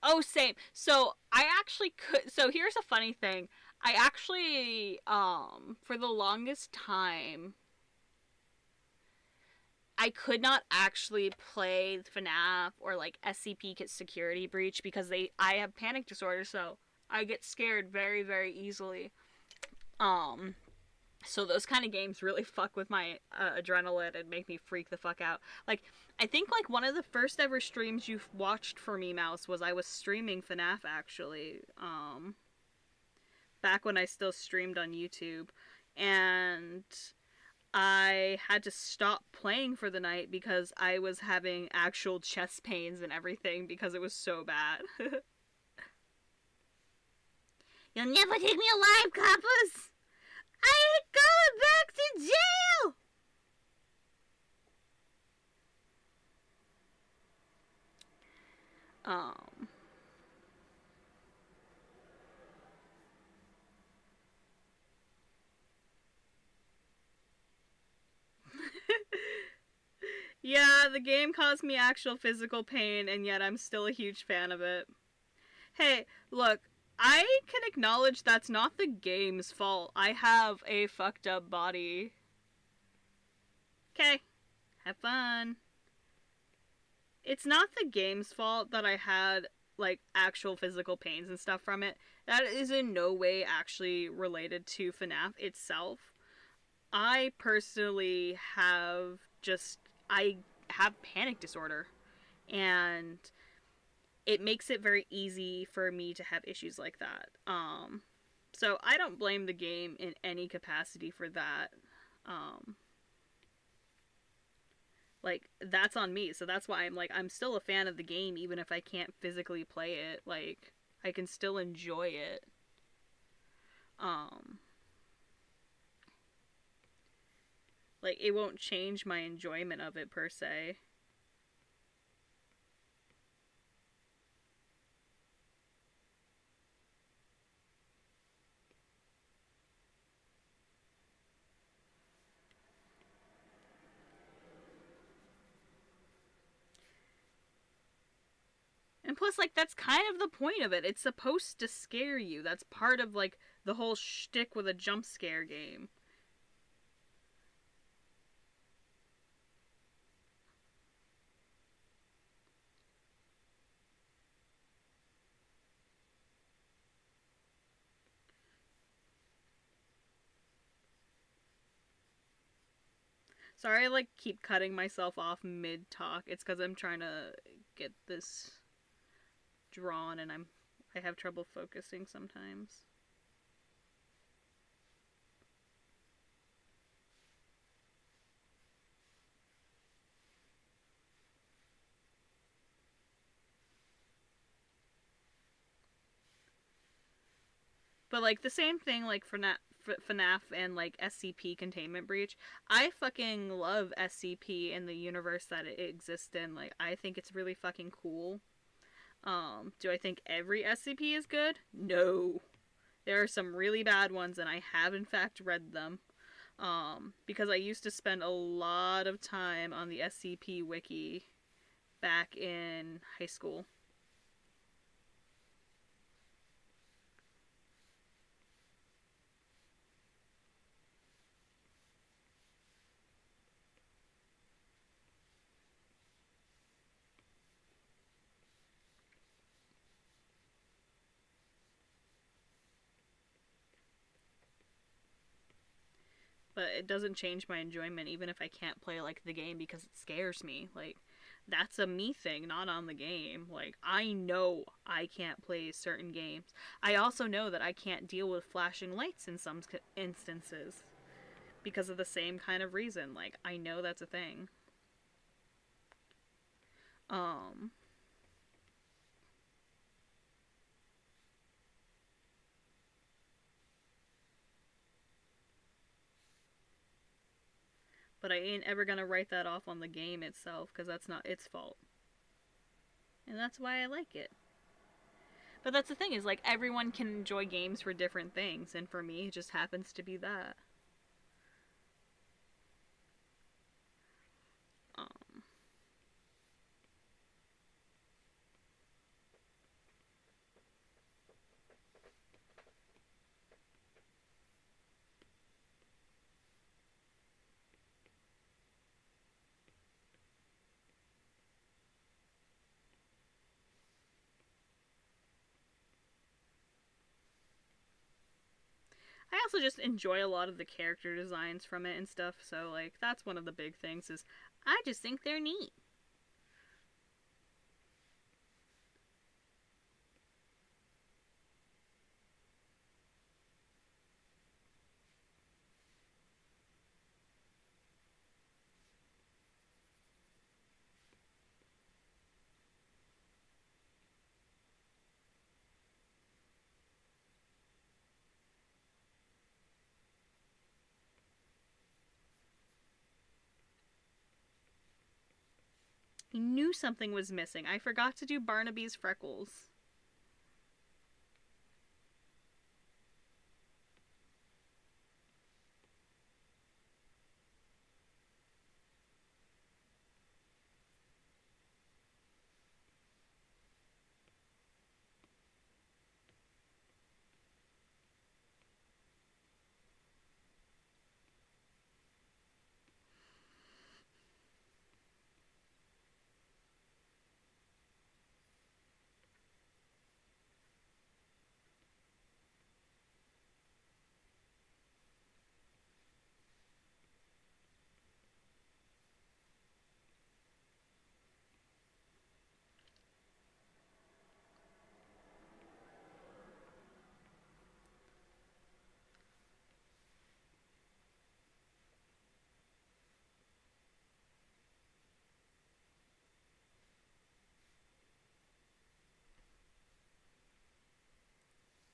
Oh, same. So I actually could. So here's a funny thing. I actually, for the longest time, I could not actually play FNAF or like SCP Security Breach because I have panic disorder, so I get scared very, very easily. So those kind of games really fuck with my adrenaline and make me freak the fuck out. Like, I think, like, one of the first ever streams you've watched for me, Mouse, was I was streaming FNAF, actually. Back when I still streamed on YouTube. And I had to stop playing for the night because I was having actual chest pains and everything because it was so bad. You'll never take me alive, coppers! I ain't going back to jail! Um, yeah, the game caused me actual physical pain, and yet I'm still a huge fan of it. Hey, look, I can acknowledge that's not the game's fault. I have a fucked up body. Okay, have fun. It's not the game's fault that I had like actual physical pains and stuff from it. That is in no way actually related to FNAF itself. I personally I have panic disorder, and it makes it very easy for me to have issues like that. So I don't blame the game in any capacity for that. Um, like that's on me. So that's why I'm still a fan of the game even if I can't physically play it. Like I can still enjoy it. Um, like it won't change my enjoyment of it per se. And plus, like, that's kind of the point of it. It's supposed to scare you. That's part of, like, the whole shtick with a jump scare game. Sorry, I, like, keep cutting myself off mid talk. It's because I'm trying to get this drawn and I have trouble focusing sometimes. But, like, the same thing, like, for FNAF and like SCP Containment Breach. I fucking love SCP and the universe that it exists in. Like I think it's really fucking cool. Do I think every SCP is good? No. There are some really bad ones and I have in fact read them. Because I used to spend a lot of time on the SCP wiki back in high school. But it doesn't change my enjoyment even if I can't play like the game because it scares me. Like that's a me thing, not on the game. Like I know I can't play certain games. I also know that I can't deal with flashing lights in some instances because of the same kind of reason. Like I know that's a thing. Um but I ain't ever going to write that off on the game itself cuz that's not its fault. And that's why I like it. But that's the thing is like everyone can enjoy games for different things and for me it just happens to be that. Um I also just enjoy a lot of the character designs from it and stuff. So like that's one of the big things is I just think they're neat. I knew something was missing. I forgot to do Barnaby's freckles.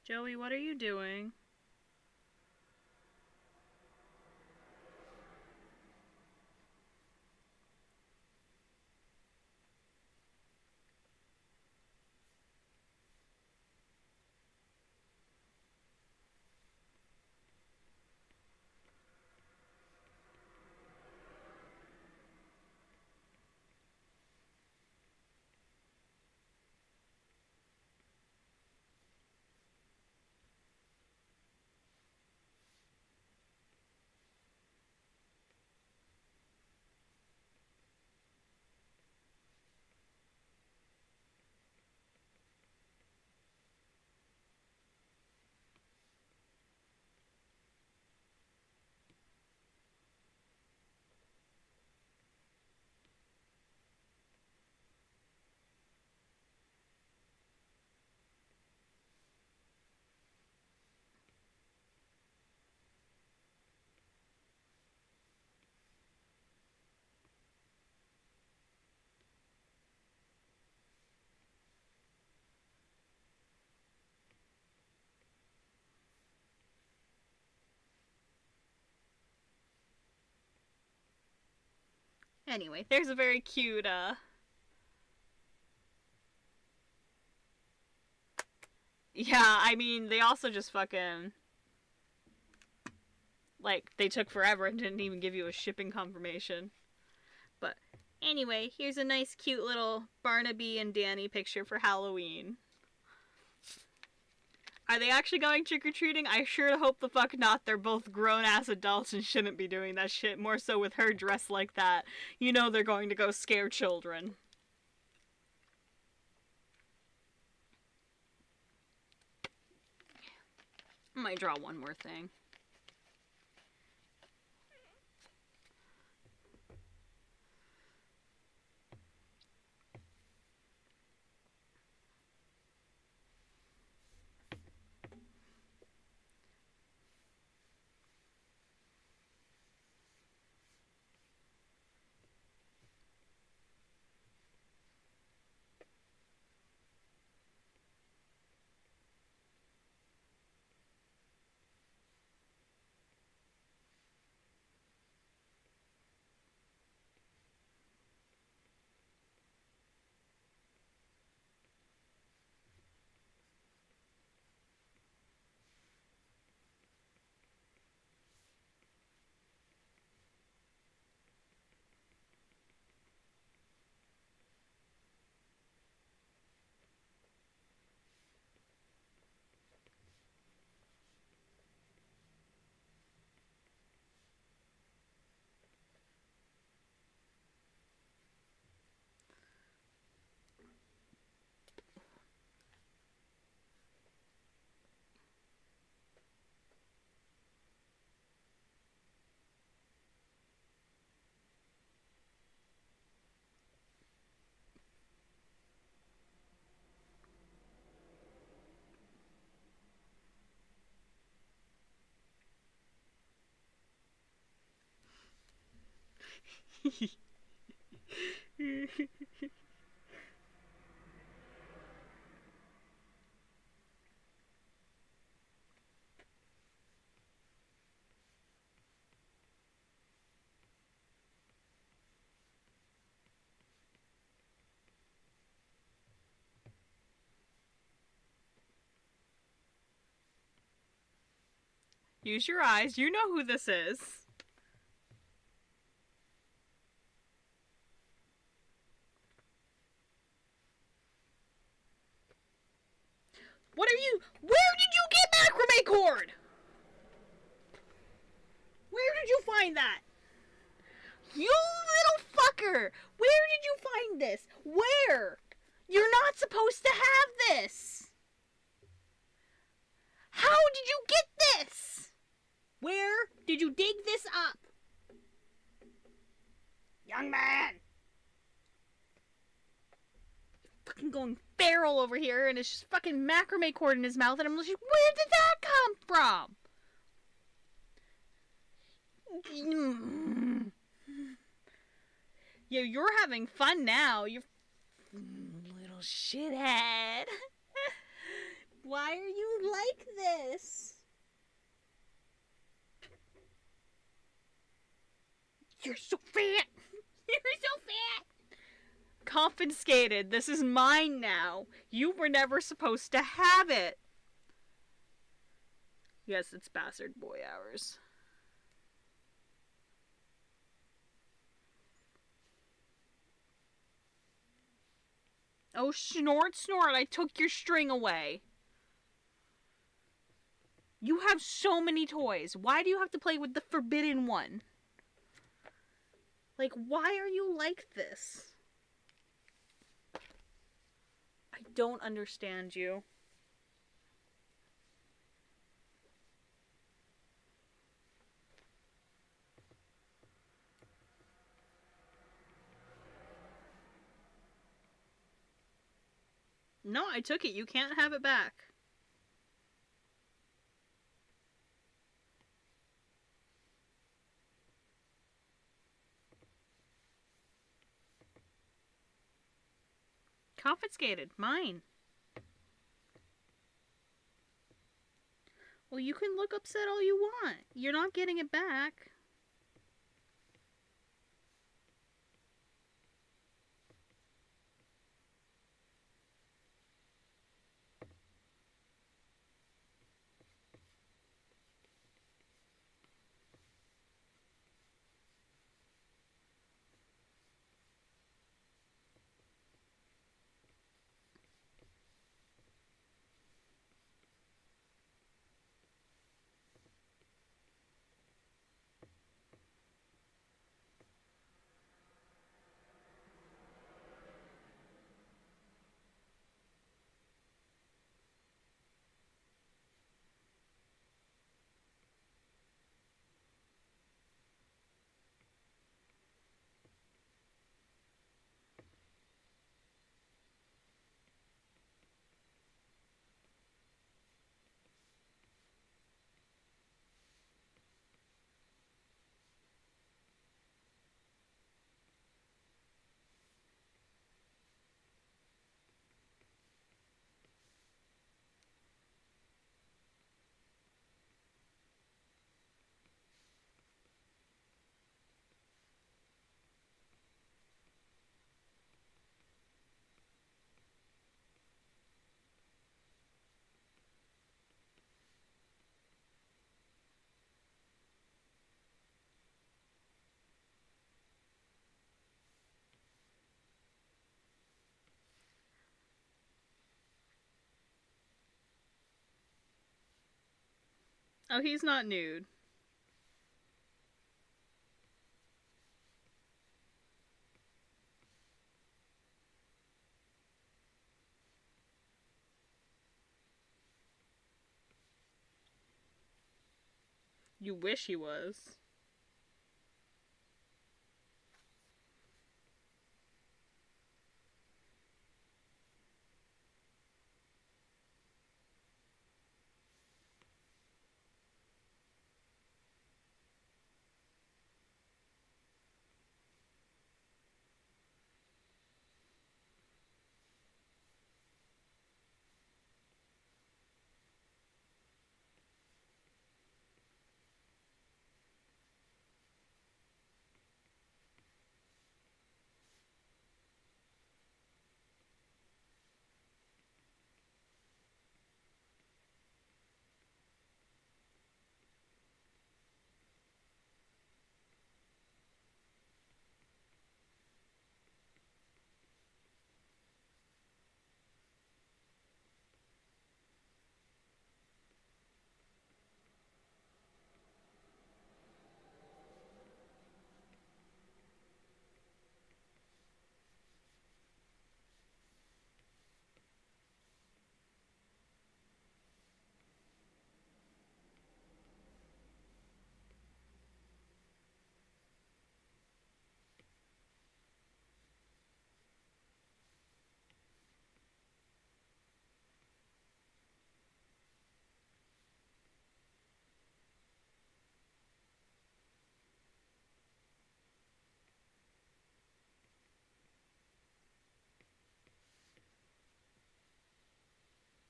Joey, what are you doing? Anyway, there's a very cute, Yeah, I mean, they also just fucking. Like, they took forever and didn't even give you a shipping confirmation. But anyway, here's a nice, cute little Barnaby and Danny picture for Halloween. Are they actually going trick-or-treating? I sure hope the fuck not. They're both grown-ass adults and shouldn't be doing that shit. More so with her dressed like that. You know they're going to go scare children. I might draw one more thing. Use your eyes. You know who this is. What are you? Where did you get macrame cord? Where did you find that? You little fucker! Where did you find this? Where? You're not supposed to have this! How did you get this? Where did you dig this up? Young man! Fucking going feral over here and it's just fucking macrame cord in his mouth and I'm like, where did that come from? Yeah, you're having fun now. You're little shithead. Why are you like this? You're so fat. You're so fat. Confiscated. This is mine now. You were never supposed to have it. Yes, it's bastard boy hours. Oh, snort, snort. I took your string away. You have so many toys. Why do you have to play with the forbidden one? Like, why are you like this? I don't understand you. No, I took it. You can't have it back. Confiscated. Mine. Well, you can look upset all you want. You're not getting it back. Oh, he's not nude. You wish he was.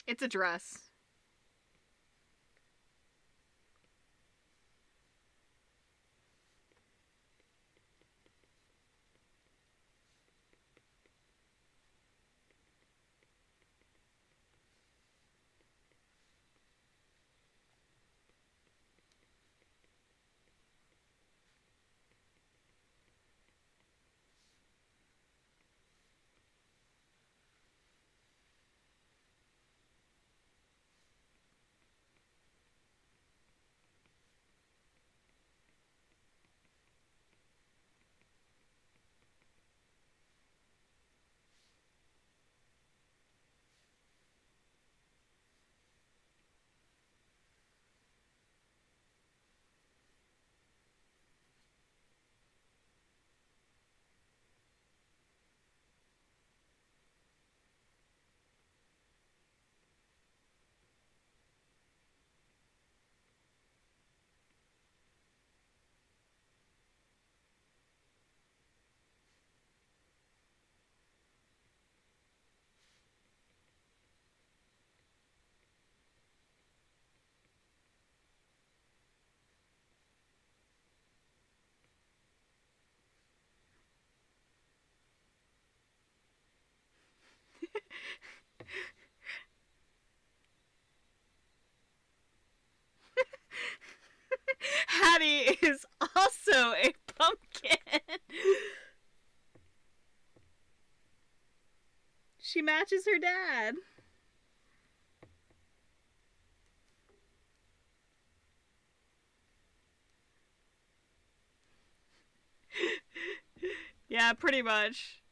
It's a dress. Hattie is also a pumpkin. She matches her dad. Yeah, pretty much.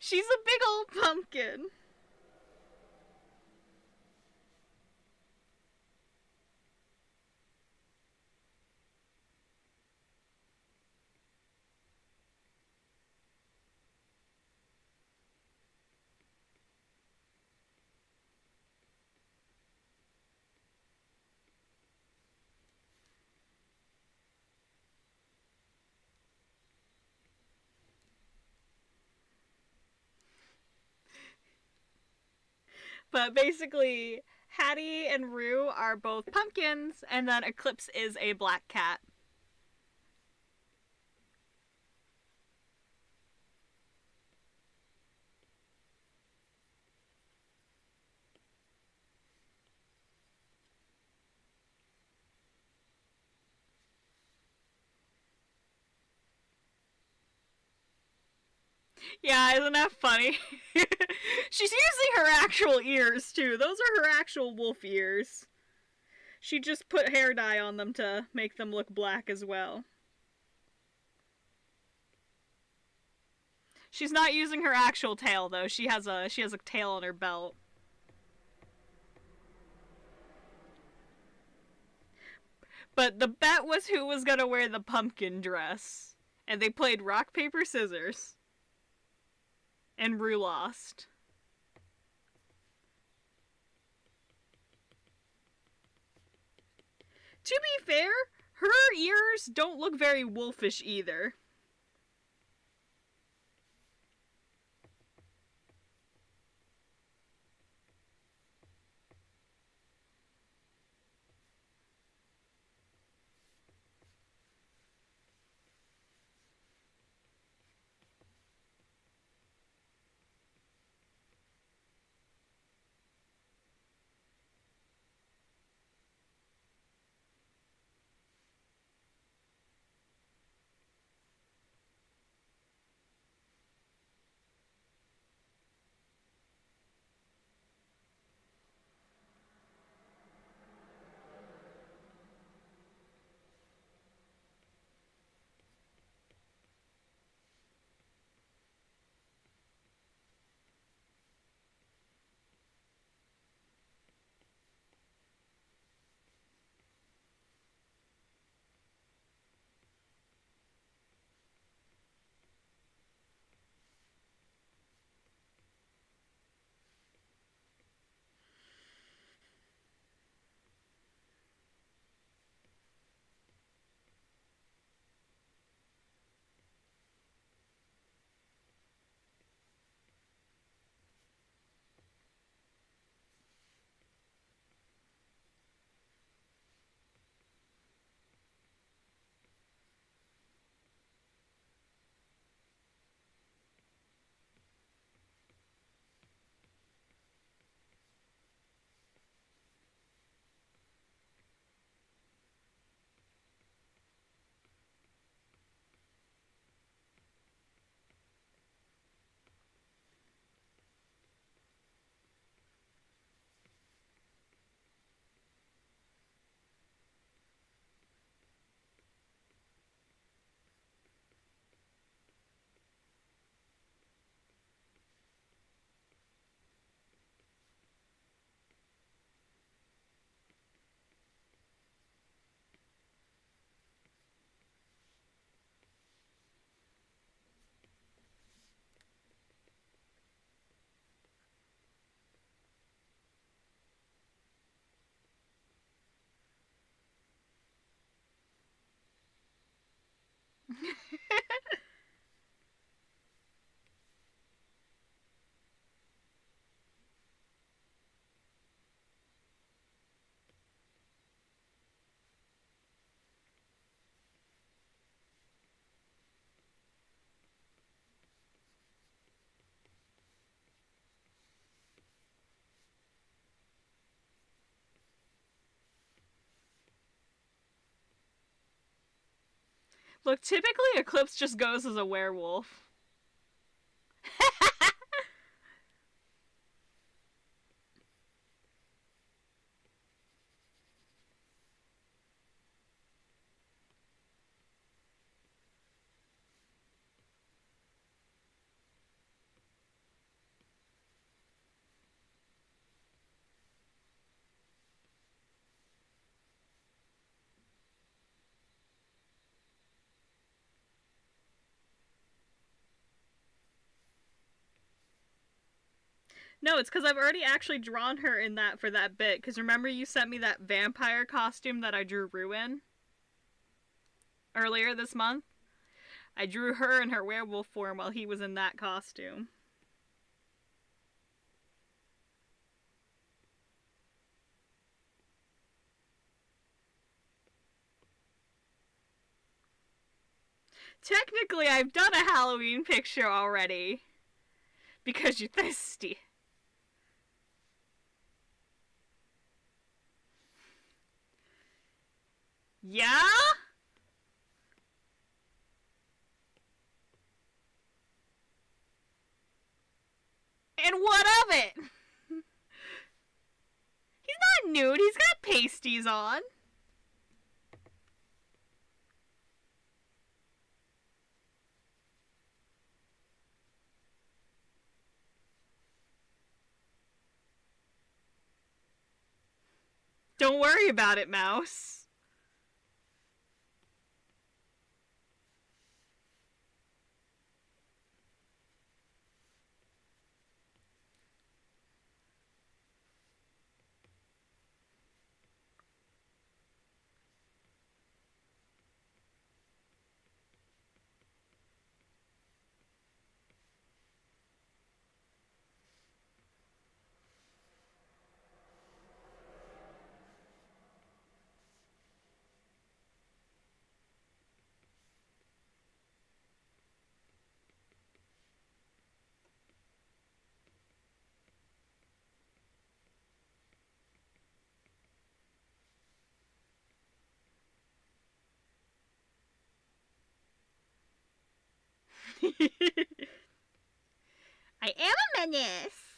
She's a big old pumpkin. But basically, Hattie and Rue are both pumpkins, and then Eclipse is a black cat. Yeah, isn't that funny? She's using her actual ears, too. Those are her actual wolf ears. She just put hair dye on them to make them look black as well. She's not using her actual tail though. She has a tail on her belt. But the bet was who was gonna wear the pumpkin dress, and they played rock paper scissors, and Rue lost. To be fair, her ears don't look very wolfish either. Look, typically Eclipse just goes as a werewolf. No, it's because I've already actually drawn her in that for that bit. Because remember, you sent me that vampire costume that I drew Rue in earlier this month? I drew her in her werewolf form while he was in that costume. Technically, I've done a Halloween picture already. Because you're thirsty. Yeah? And what of it? He's not nude, he's got pasties on. Don't worry about it, Mouse. I am a menace.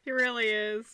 He really is.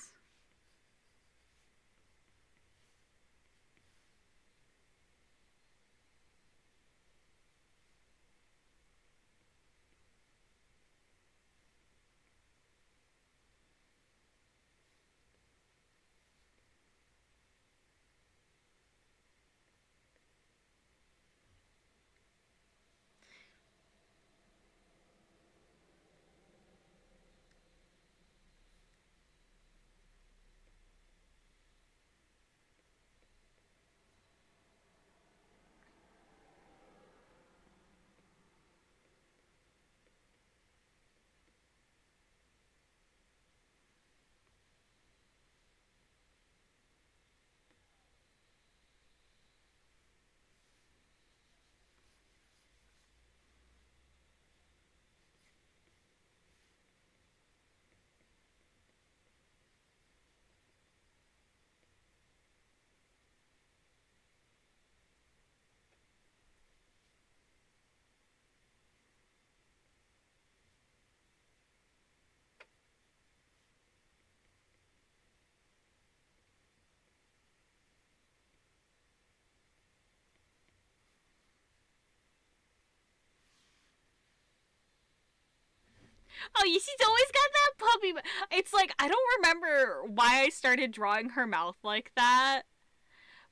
Oh, she's always got that puppy. It's like, I don't remember why I started drawing her mouth like that.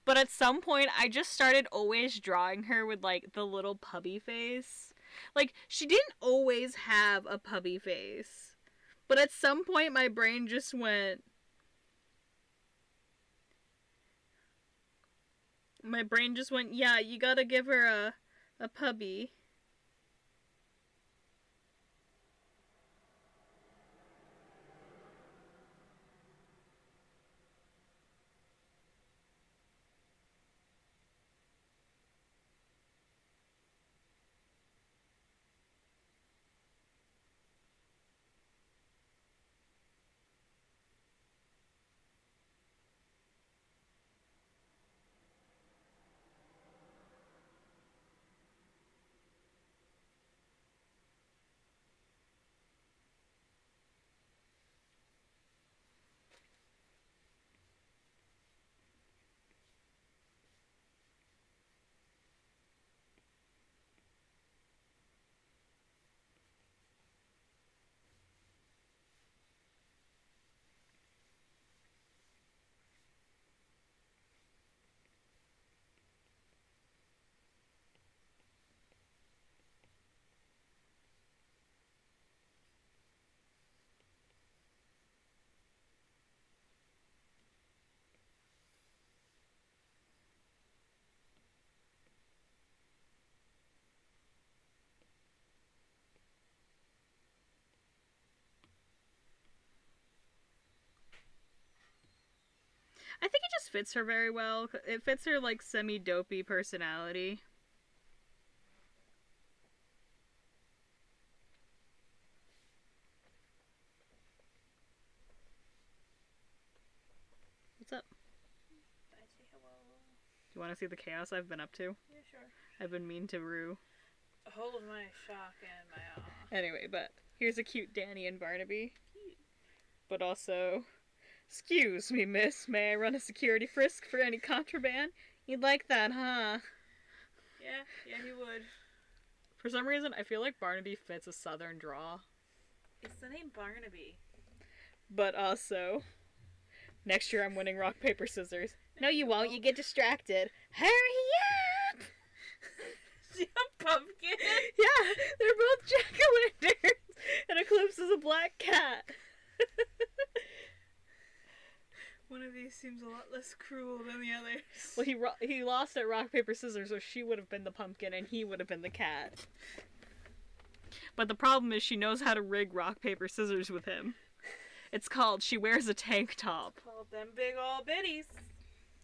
But at some point, I just started always drawing her with, like, the little puppy face. Like, she didn't always have a puppy face. But at some point, my brain just went... yeah, you gotta give her a puppy. I think it just fits her very well. It fits her, like, semi-dopey personality. What's up? I say hello. Do you want to see the chaos I've been up to? Yeah, sure. I've been mean to Rue. Hold my shock and my awe. Anyway, but here's a cute Danny and Barnaby. Cute. But also, excuse me, miss, may I run a security frisk for any contraband? You'd like that, huh? Yeah, he would. For some reason, I feel like Barnaby fits a southern draw. It's the name Barnaby. But also, next year I'm winning rock, paper, scissors. No, you won't. You get distracted. Hurry up! She a pumpkin? Yeah, they're both jack-o'-lanterns, and Eclipse is a black cat. One of these seems a lot less cruel than the others. Well, he lost at rock, paper, scissors, so she would have been the pumpkin and he would have been the cat. But the problem is she knows how to rig rock, paper, scissors with him. It's called She Wears a Tank Top. Called them big ol' bitties.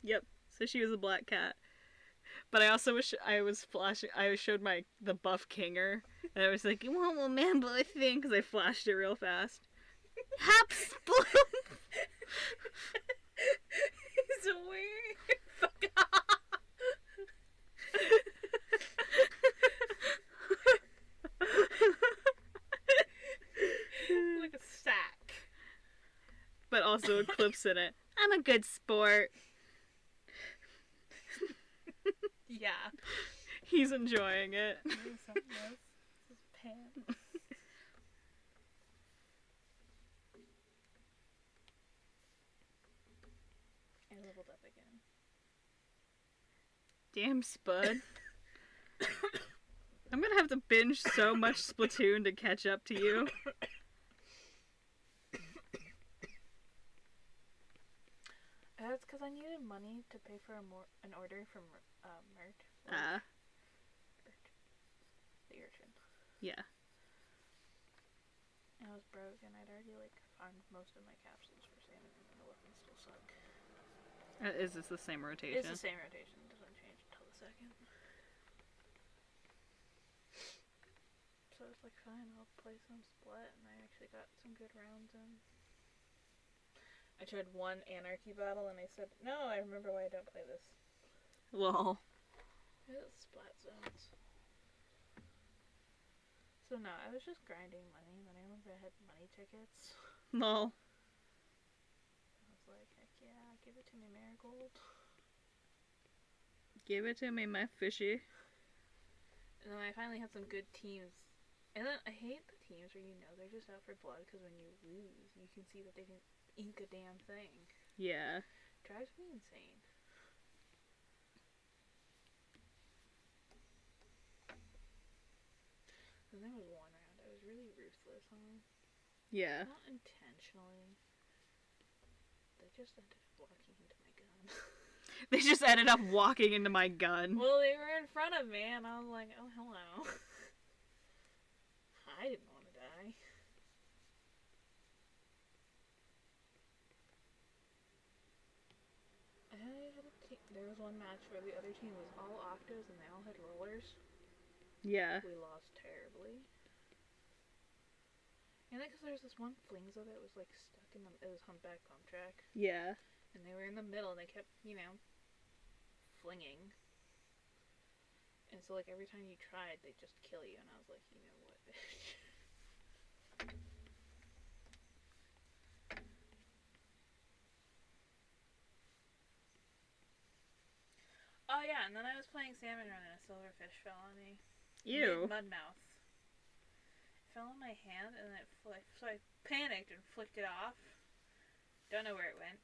Yep, so she was a black cat. But I also I showed the buff kinger, and I was like, you want one man boy thing? Because I flashed it real fast. Hop spoon! He's a weird. Fuck off. Like a sack. also clips in it. I'm a good sport. Yeah. He's enjoying it. Maybe something else. His pants. I leveled up again. Damn, Spud. I'm gonna have to binge so much Splatoon to catch up to you. That's because I needed money to pay for an order from Mert. The urchin. Yeah. And I was broke, and I'd already farmed most of my capsules for salmon, and the weapons still suck. Is this the same rotation? It's the same rotation. It doesn't change until the second. So it's fine, I'll play some Split, and I actually got some good rounds in. I tried one Anarchy battle, and I said, no, I remember why I don't play this. Lol. It's Splat zones. So no, I was just grinding money, and then I remember I had money tickets. Lol. I was like, heck yeah, give it to me, Marigold. Give it to me, my fishy. And then I finally had some good teams. And then I hate the teams where they're just out for blood, because when you lose, you can see that they didn't ink a damn thing. Yeah. Drives me insane. And there was one round I was really ruthless on. Yeah. Not intentionally. They just ended up walking into my gun. They just ended up walking into my gun. Well, they were in front of me, and I was like, oh, hello. I didn't want to die. There was one match where the other team was all octos and they all had rollers. Yeah. We lost terribly. And then because there was this one Flingza that was stuck in it was humpback pump track. Yeah. And they were in the middle and they kept, flinging. And so every time you tried, they'd just kill you. And I was like, you know what, bitch. Oh yeah, and then I was playing Salmon Run and a silverfish fell on me. Ew. Mudmouth. It fell on my hand and it so I panicked and flicked it off. Don't know where it went.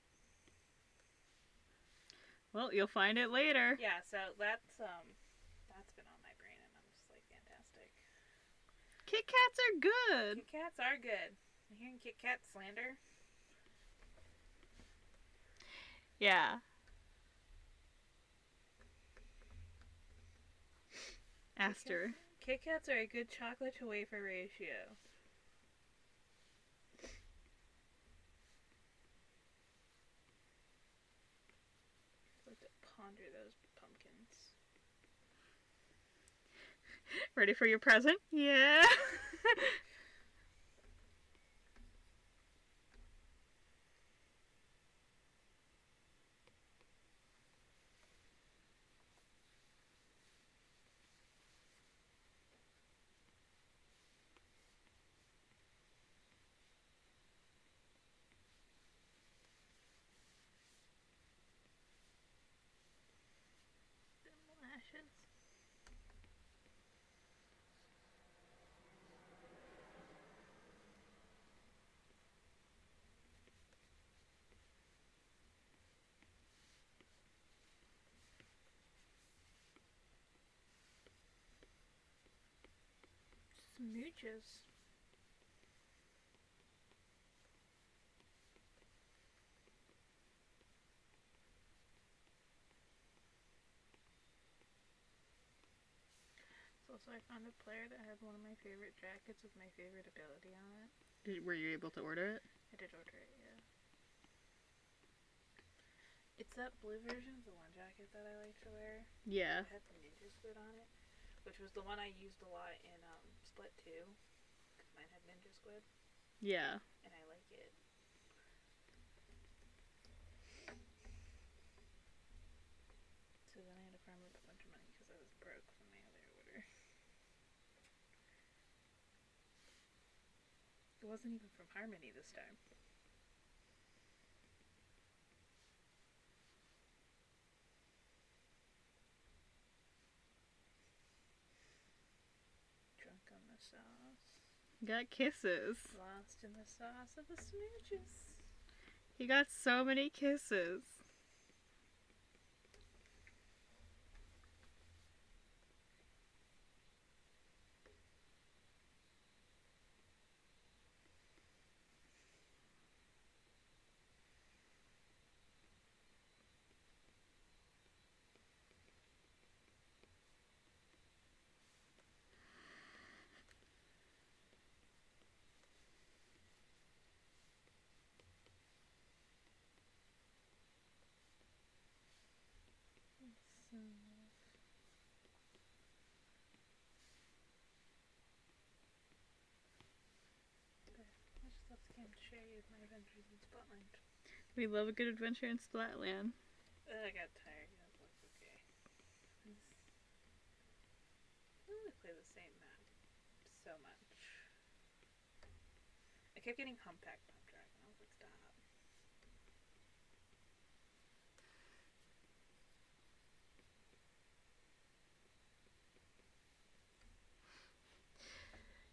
Well, you'll find it later. Yeah, so that's been on my brain and I'm just fantastic. Kit Kats are good. Kit Kats are good. I'm hearing Kit Kat slander. Yeah. Aster. Kit Kats are a good chocolate to wafer ratio. I like to ponder those pumpkins. Ready for your present? Yeah. Lashes. Smooches. So I found a player that had one of my favorite jackets with my favorite ability on it. Were you able to order it? I did order it, yeah. It's that blue version of the one jacket that I like to wear. Yeah. It had the ninja squid on it, which was the one I used a lot in Split 2, because mine had ninja squid. Yeah. And I like it. So then I had to farm up a bunch of money because I was broke from my other order. It wasn't even from Harmony this time. sauce. Got kisses. Lost in the sauce of the smooches. He got so many kisses. I just love the game to share you with my adventures in Spotland. We love a good adventure in Splatland. I got tired. I was like, okay. I only play the same map so much. I kept getting Humpback Pump Drive, and I was like, stop.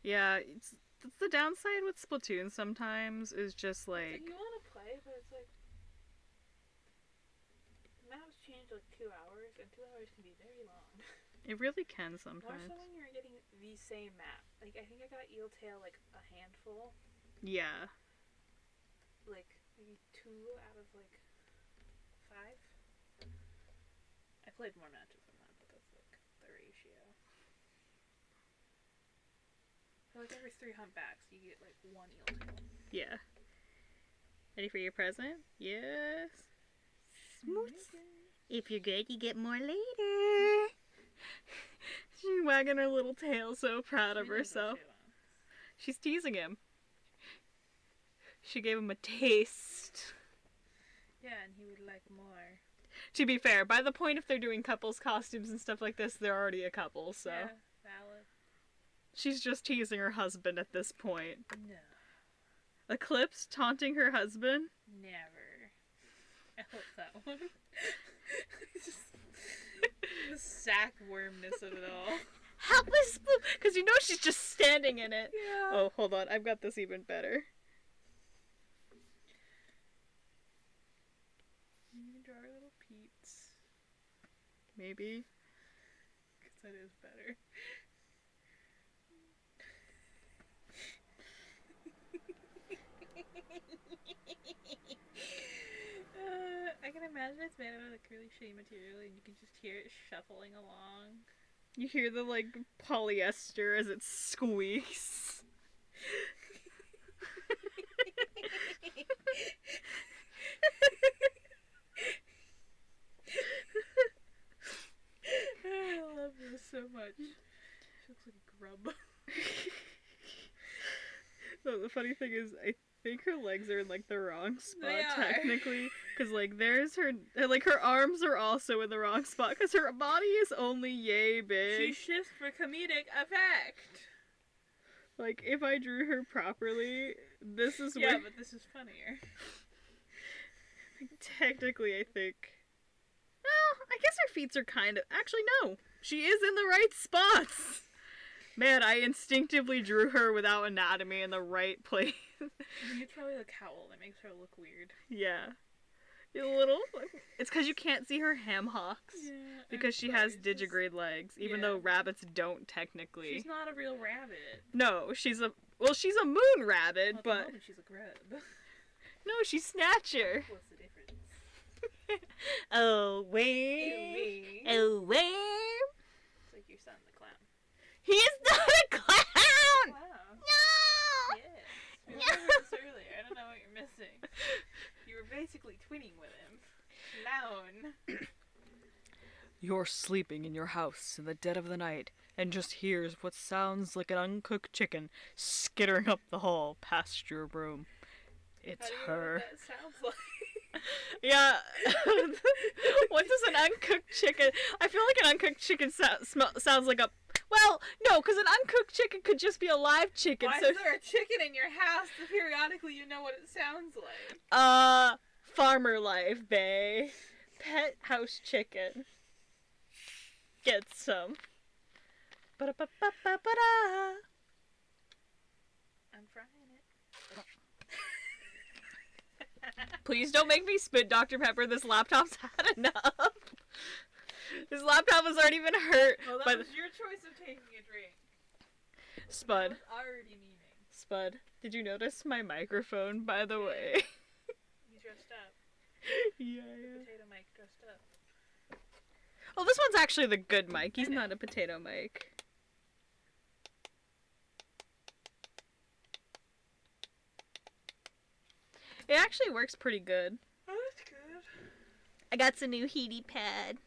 Yeah, it's the downside with Splatoon sometimes is just like... You want to play, but it's like... The maps change like 2 hours, and 2 hours can be very long. It really can More sometimes. so when you're getting the same map. Like, I think I got Eeltail like a handful. Yeah. Like, maybe 2 out of like 5. I played more matches than that, but that's like the ratio. So like every 3 humpbacks, you get like 1 Eeltail. Yeah. Ready for your present? Yes. Smooth. If you're good, you get more later. She's wagging her little tail, so proud of herself. She's teasing him. She gave him a taste. Yeah, and he would like more. To be fair, by the point if they're doing couples costumes and stuff like this, they're already a couple, so. Yeah, valid. She's just teasing her husband at this point. No. Eclipse taunting her husband? Never. I hope that one. Just the sack wormness of it all. Help us! Because you know she's just standing in it. Yeah. Oh, hold on. I've got this even better. You can draw our little peeps. Maybe. Because that is better. I can imagine it's made out of like really shitty material and you can just hear it shuffling along. You hear the, like, polyester as it squeaks. I love this so much. She looks like a grub. So the funny thing is, I think her legs are in, like, the wrong spot, They are. technically. Because, like, there's her... Like, her arms are also in the wrong spot, because her body is only yay She big. shifts for comedic effect. Like, if I drew her properly, this is Yeah, where... but this is funnier. Technically, I think... Well, I guess her feet are kind of... Actually, no. She is in the right spots. Man, I instinctively drew her without anatomy in the right place. I think it's probably the cowl that makes her look weird. Yeah. A little... It's because you can't see her ham hocks. Yeah. Because she has digigrade legs, even though rabbits don't technically. She's not a real rabbit. No, she's a... Well, she's a moon rabbit, Well, at but... the moment she's a grub. No, she's Snatcher. What's the difference? Oh, where? Me. Oh, where? It's like your son, the clown. He's not a clown! Wow. No! Yes. We went over this earlier. I don't know what you're missing. You were basically twinning with him. Clown. You're sleeping in your house in the dead of the night and just hears what sounds like an uncooked chicken skittering up the hall past your room. It's How do you her. know what that sounds like? Yeah. What does an uncooked chicken... I feel like an uncooked chicken sounds like a... Well, no, because an uncooked chicken could just be a live chicken. Why so... is there a chicken in your house that periodically you know what it sounds like? Farmer life, bae. Pet house chicken. Get some. Ba-da-ba-ba-ba-ba-da. Please don't make me spit Dr. Pepper. This laptop's had enough. This laptop has already been hurt. Well, that was your choice of taking a drink. Spud. That was already meaning. Spud, did you notice my microphone, by the way? You dressed up. Yeah. Potato mic dressed up. Oh, this one's actually the good mic. He's not a potato mic. It actually works pretty good. Oh, that's good. I got some new heaty pad.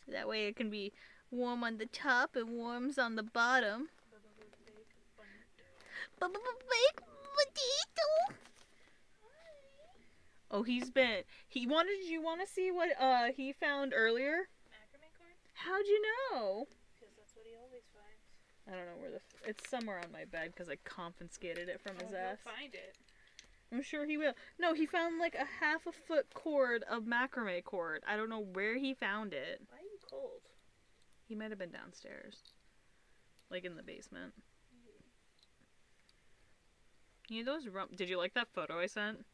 So that way it can be warm on the top and warms on the bottom. Baked potato. Oh, you want to see what he found earlier? Macrame cord? How'd you know? Because that's what he always finds. I don't know where it's somewhere on my bed because I confiscated it from his ass. He'll find it. I'm sure he will. No, he found like a half a foot cord of macrame cord. I don't know where he found it. Why are you cold? He might have been downstairs. Like in the basement. You know those did you like that photo I sent?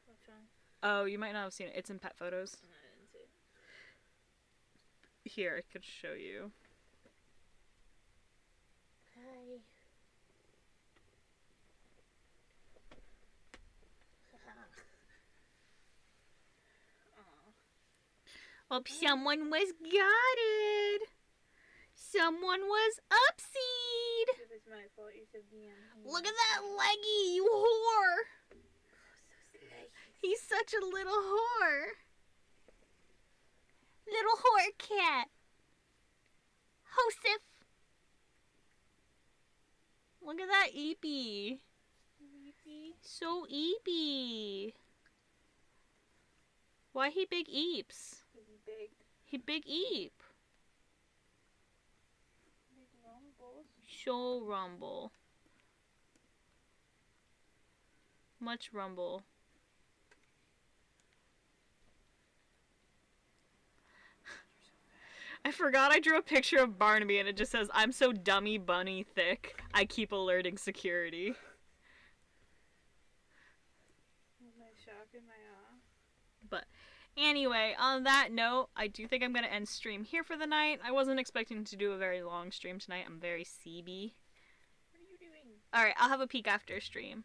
Which one? Oh, you might not have seen it. It's in Pet Photos. No, I didn't see it. Here, I could show you. Hi. Well, someone was gutted. Someone was upseed. If it's my fault, you should be on here. Look at that leggy, you whore. He's such a little whore. Little whore cat. Joseph. Look at that eepy. Eepy. So eepy. Why he big eeps? Big. He big eep. Big rumbles. So rumble. Much rumble. I forgot I drew a picture of Barnaby and it just says, "I'm so dummy bunny thick, I keep alerting security." My shock in my eye. But anyway, on that note, I do think I'm going to end stream here for the night. I wasn't expecting to do a very long stream tonight. I'm very CB. What are you doing? Alright, I'll have a peek after stream.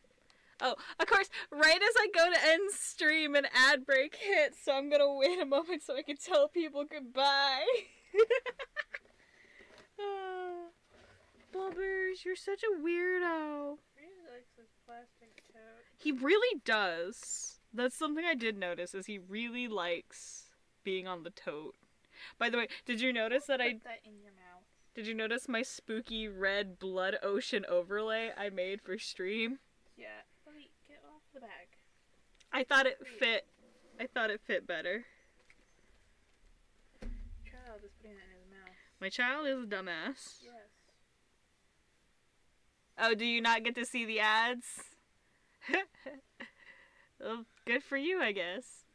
Oh, of course, right as I go to end stream, an ad break hits, so I'm going to wait a moment so I can tell people goodbye. Blubbers, you're such a weirdo. He really likes this plastic tote. He really does. That's something I did notice, is he really likes being on the tote. By the way, did you notice that Put that in your mouth. Did you notice my spooky red blood ocean overlay I made for stream? Yeah. Wait, get off the bag. I thought it fit. I thought it fit better. Child is putting that in his mouth. My child is a dumbass. Yes. Oh, do you not get to see the ads? Well, good for you, I guess.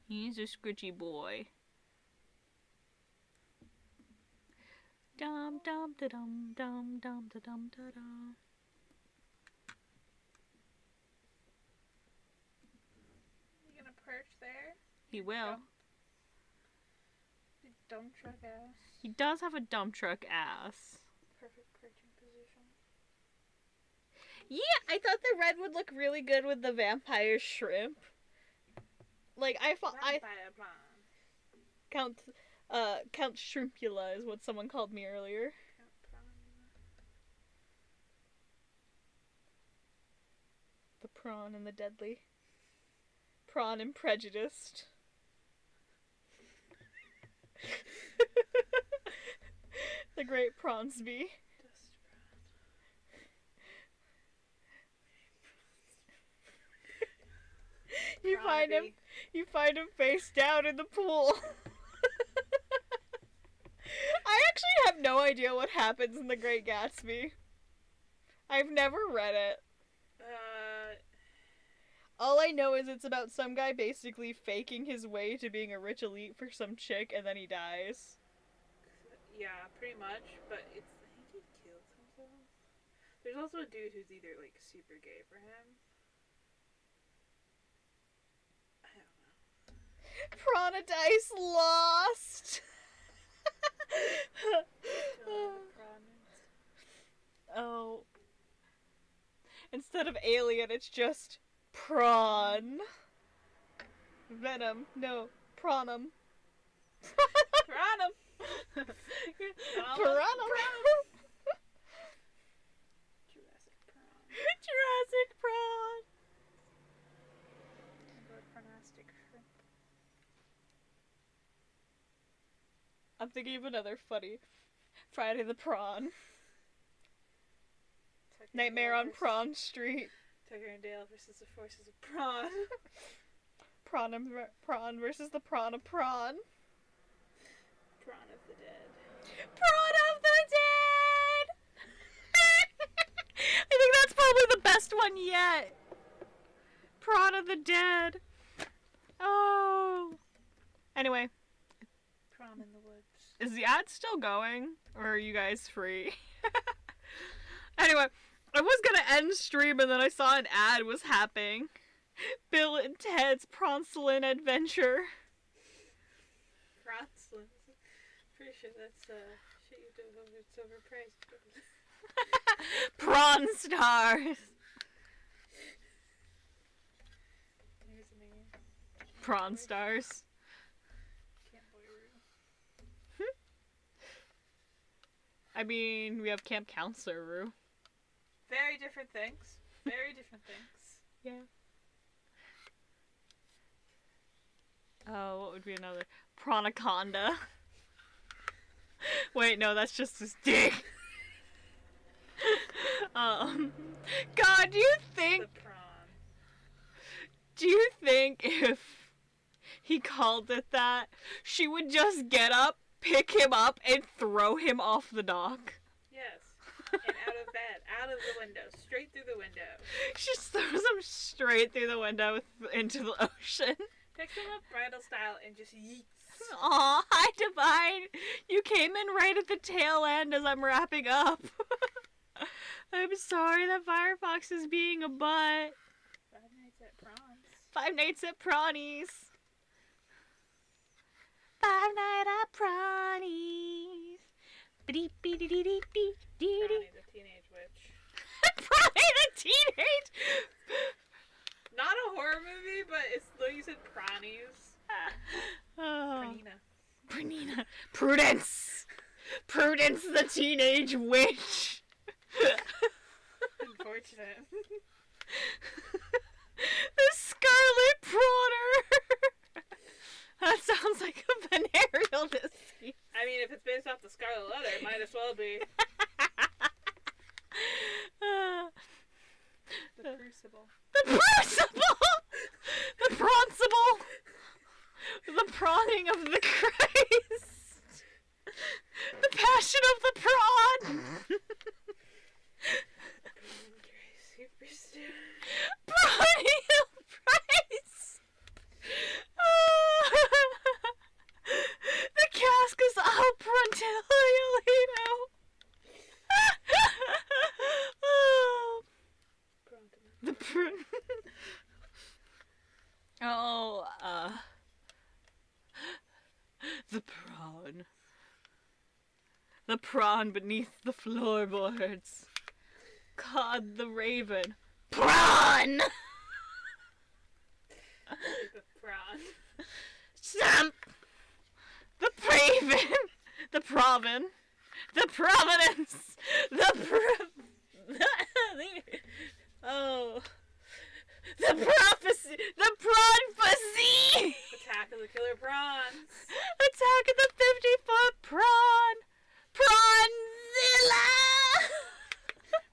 He's a scritchy boy. Dum dum da dum dum dum da dum da dum. You gonna perch there? He will. Dump truck ass. He does have a dump truck ass. Perfect perching position. Yeah, I thought the red would look really good with the vampire shrimp. Like I thought, Vampire plan. Count Shrimpula is what someone called me earlier. The prawn and the deadly. Prawn and prejudiced. The great Prawnsby. Dust prawn. You find him face down in the pool. I actually have no idea what happens in The Great Gatsby. I've never read it. All I know is it's about some guy basically faking his way to being a rich elite for some chick and then he dies. Yeah, pretty much, but I think he killed himself. There's also a dude who's either, like, super gay for him. I don't know. Pronadice lost! Oh. Instead of alien, it's just prawn. Venom. No. Prawnum. Piranha! Piranha. Jurassic prawn. Jurassic prawn. Pronastic shrimp. I'm thinking of another funny. Friday the Prawn. Nightmare on Prawn Street. Tucker and Dale versus the forces of prawn. Prawn versus the prawn of prawn. Prawn of the dead. Prawn of the dead! I think that's probably the best one yet. Prawn of the dead. Oh. Anyway. Prom in the woods. Is the ad still going? Or are you guys free? Anyway, I was gonna end stream and then I saw an ad was happening. Bill and Ted's Pronslin Adventure. Pronslin. Pretty sure that's shit you do over it's overpriced. Prawn Stars. Here's the name. Prawn Stars. Camp Boyaroo. I mean, we have Camp Counselor Roo. Very different things. Very different things. Yeah. Oh, what would be another? Pranaconda. Wait, no, that's just his dick. God, do you think... The prawn. Do you think if he called it that, she would just get up, pick him up, and throw him off the dock? Yes. And out of bed. Out of the window. Straight through the window. She just throws him straight through the window into the ocean. Picks him up bridal style and just yeets. Aw, hi Divine! You came in right at the tail end as I'm wrapping up. I'm sorry that Firefox is being a butt. 5 Nights at Prawns. 5 Nights at Prawnies. 5 Nights at Prawnies. Brownie the Teenage Witch. Prawnie the Teenage... Not a horror movie, but it's like you said Prawnies. Oh. Pranina. Prudence! Prudence the Teenage Witch! Unfortunate. The Scarlet Prawner! That sounds like a venereal disease. I mean, if it's based off the Scarlet Letter, it might as well be. The Crucible. The Crucible! The Prawncible! The Prawning of the Christ! The Passion of the Prawn! Superstar. Prawning of Price! The Cascas al Prontilio. The the prawn. The prawn beneath the floorboards. Cod the raven. Prawn! The prawn. Stamp! The praven. The provin. The providence. Oh. The prophecy! The prophecy! Attack of the Killer Prawns. Attack of the 50-foot prawn! Prawnzilla!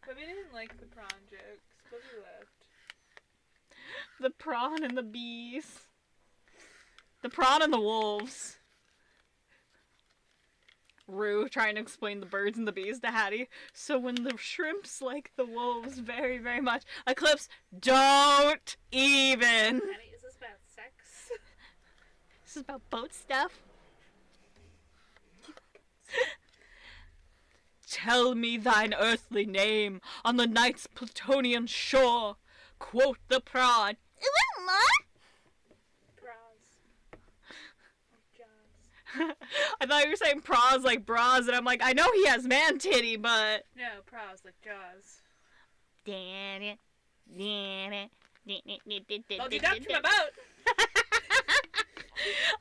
But we didn't like the prawn jokes, but we left. The prawn and the bees. The prawn and the wolves. Rue trying to explain the birds and the bees to Hattie. So when the shrimps like the wolves very, very much. Eclipse, don't even! Hattie, is this about sex? This is about boat stuff. Tell me thine earthly name on the night's Plutonian shore. Quoth the prawn. I thought you were saying pros like bras, and I'm like, I know he has man titty, but... No, pros like Jaws. Oh, you touched my boat!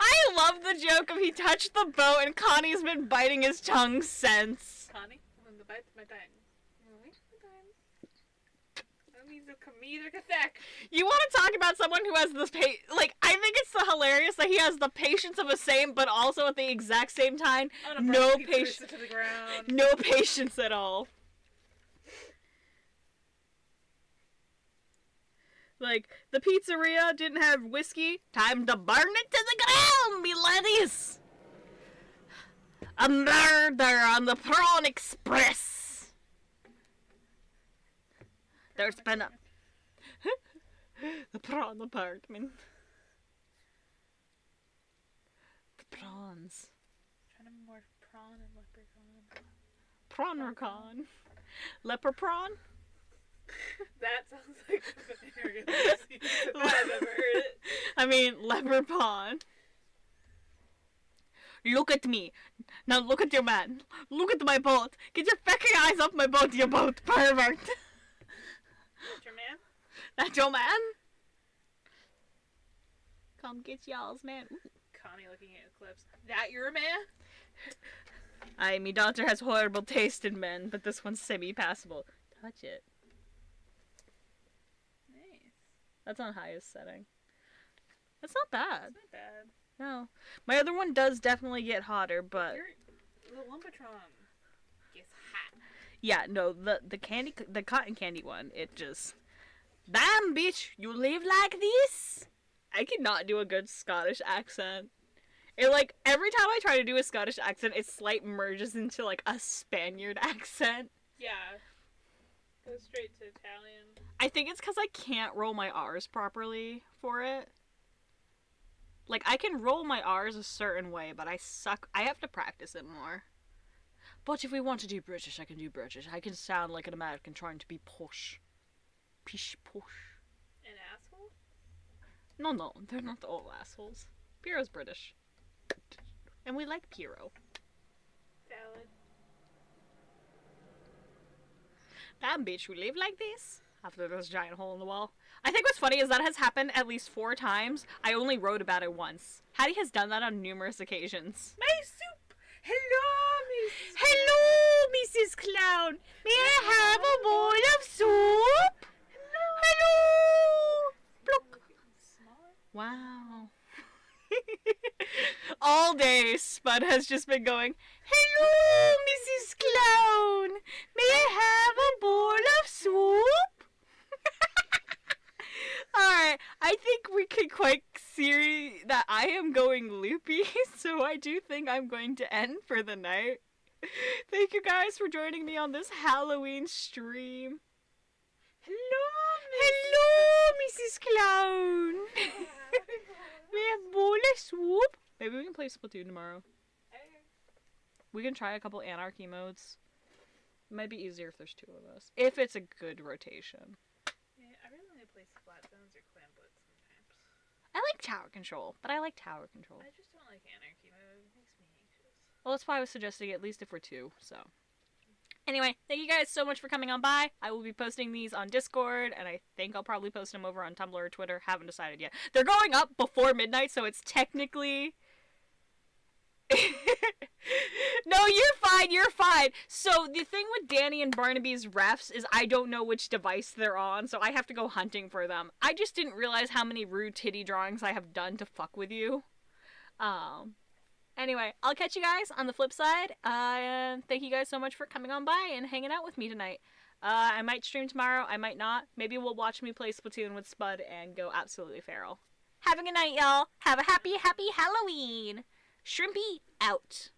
I love the joke of he touched the boat and Connie's been biting his tongue since. Connie, when the bite's my tongue. That means a comedic effect. You want to talk about someone who has this like, I think it's so hilarious that he has the patience of a saint, but also at the exact same time, no patience. No patience at all. Like, the pizzeria didn't have whiskey. Time to burn it to the ground, me laddies. A murder on the Prawn Express. There's been a... the prawn apartment. The prawns. Trying to be more prawn and Prawn-recon. leprechaun. Leper prawn? That sounds like something you're gonna see. I've never heard it. I mean, leper pawn. Look at me. Now look at your man. Look at my boat. Get your fucking eyes off my boat, you boat pervert. That's your man? That's your man? Come get y'all's man. Ooh. Connie looking at Eclipse. That your man? Me daughter has horrible taste in men, but this one's semi-passable. Touch it. That's on highest setting. That's not bad. It's not bad. No. My other one does definitely get hotter, but... The Lumpatron gets hot. Yeah, no, the cotton candy one, it just... Damn, bitch, you live like this? I cannot do a good Scottish accent. It, like, every time I try to do a Scottish accent, it slight merges into, like, a Spaniard accent. Yeah. Go straight to Italian. I think it's because I can't roll my R's properly for it. Like, I can roll my R's a certain way, but I suck. I have to practice it more. But if we want to do British, I can do British. I can sound like an American trying to be posh. Pish posh. An asshole? No, they're not all assholes. Piero's British. And we like Piero. Valid. Damn, bitch, we live like this? After this giant hole in the wall. I think what's funny is that has happened at least 4 times. I only wrote about it once. Hattie has done that on numerous occasions. My soup! Hello, Miss... Hello, Mrs. Clown! May I have a bowl of soup? Hello! Block. Wow. All day, Spud has just been going, hello, Mrs. Clown! May I have a bowl of soup? Alright, I think we can quite see that I am going loopy, so I do think I'm going to end for the night. Thank you guys for joining me on this Halloween stream. Hello, Mrs. Clown! We have bowl of soup. Maybe we can play Splatoon tomorrow. We can try a couple anarchy modes. It might be easier if there's 2 of us. If it's a good rotation. Yeah, I really want to play Splat Zones or Clan Blitz sometimes. I like tower control, but I like tower control. I just don't like anarchy mode. It makes me anxious. Well, that's why I was suggesting at least if we're 2, so. Anyway, thank you guys so much for coming on by. I will be posting these on Discord, and I think I'll probably post them over on Tumblr or Twitter. Haven't decided yet. They're going up before midnight, so it's technically... No, you're fine. So the thing with Danny and Barnaby's refs is I don't know which device they're on, so I have to go hunting for them. I just didn't realize how many rude titty drawings I have done to fuck with you. Anyway, I'll catch you guys on the flip side. And thank you guys so much for coming on by and hanging out with me tonight. I might stream tomorrow, I might not. Maybe we'll watch me play Splatoon with Spud and go absolutely feral. Have a good night, y'all. Have a happy, happy Halloween. Shrimpy out.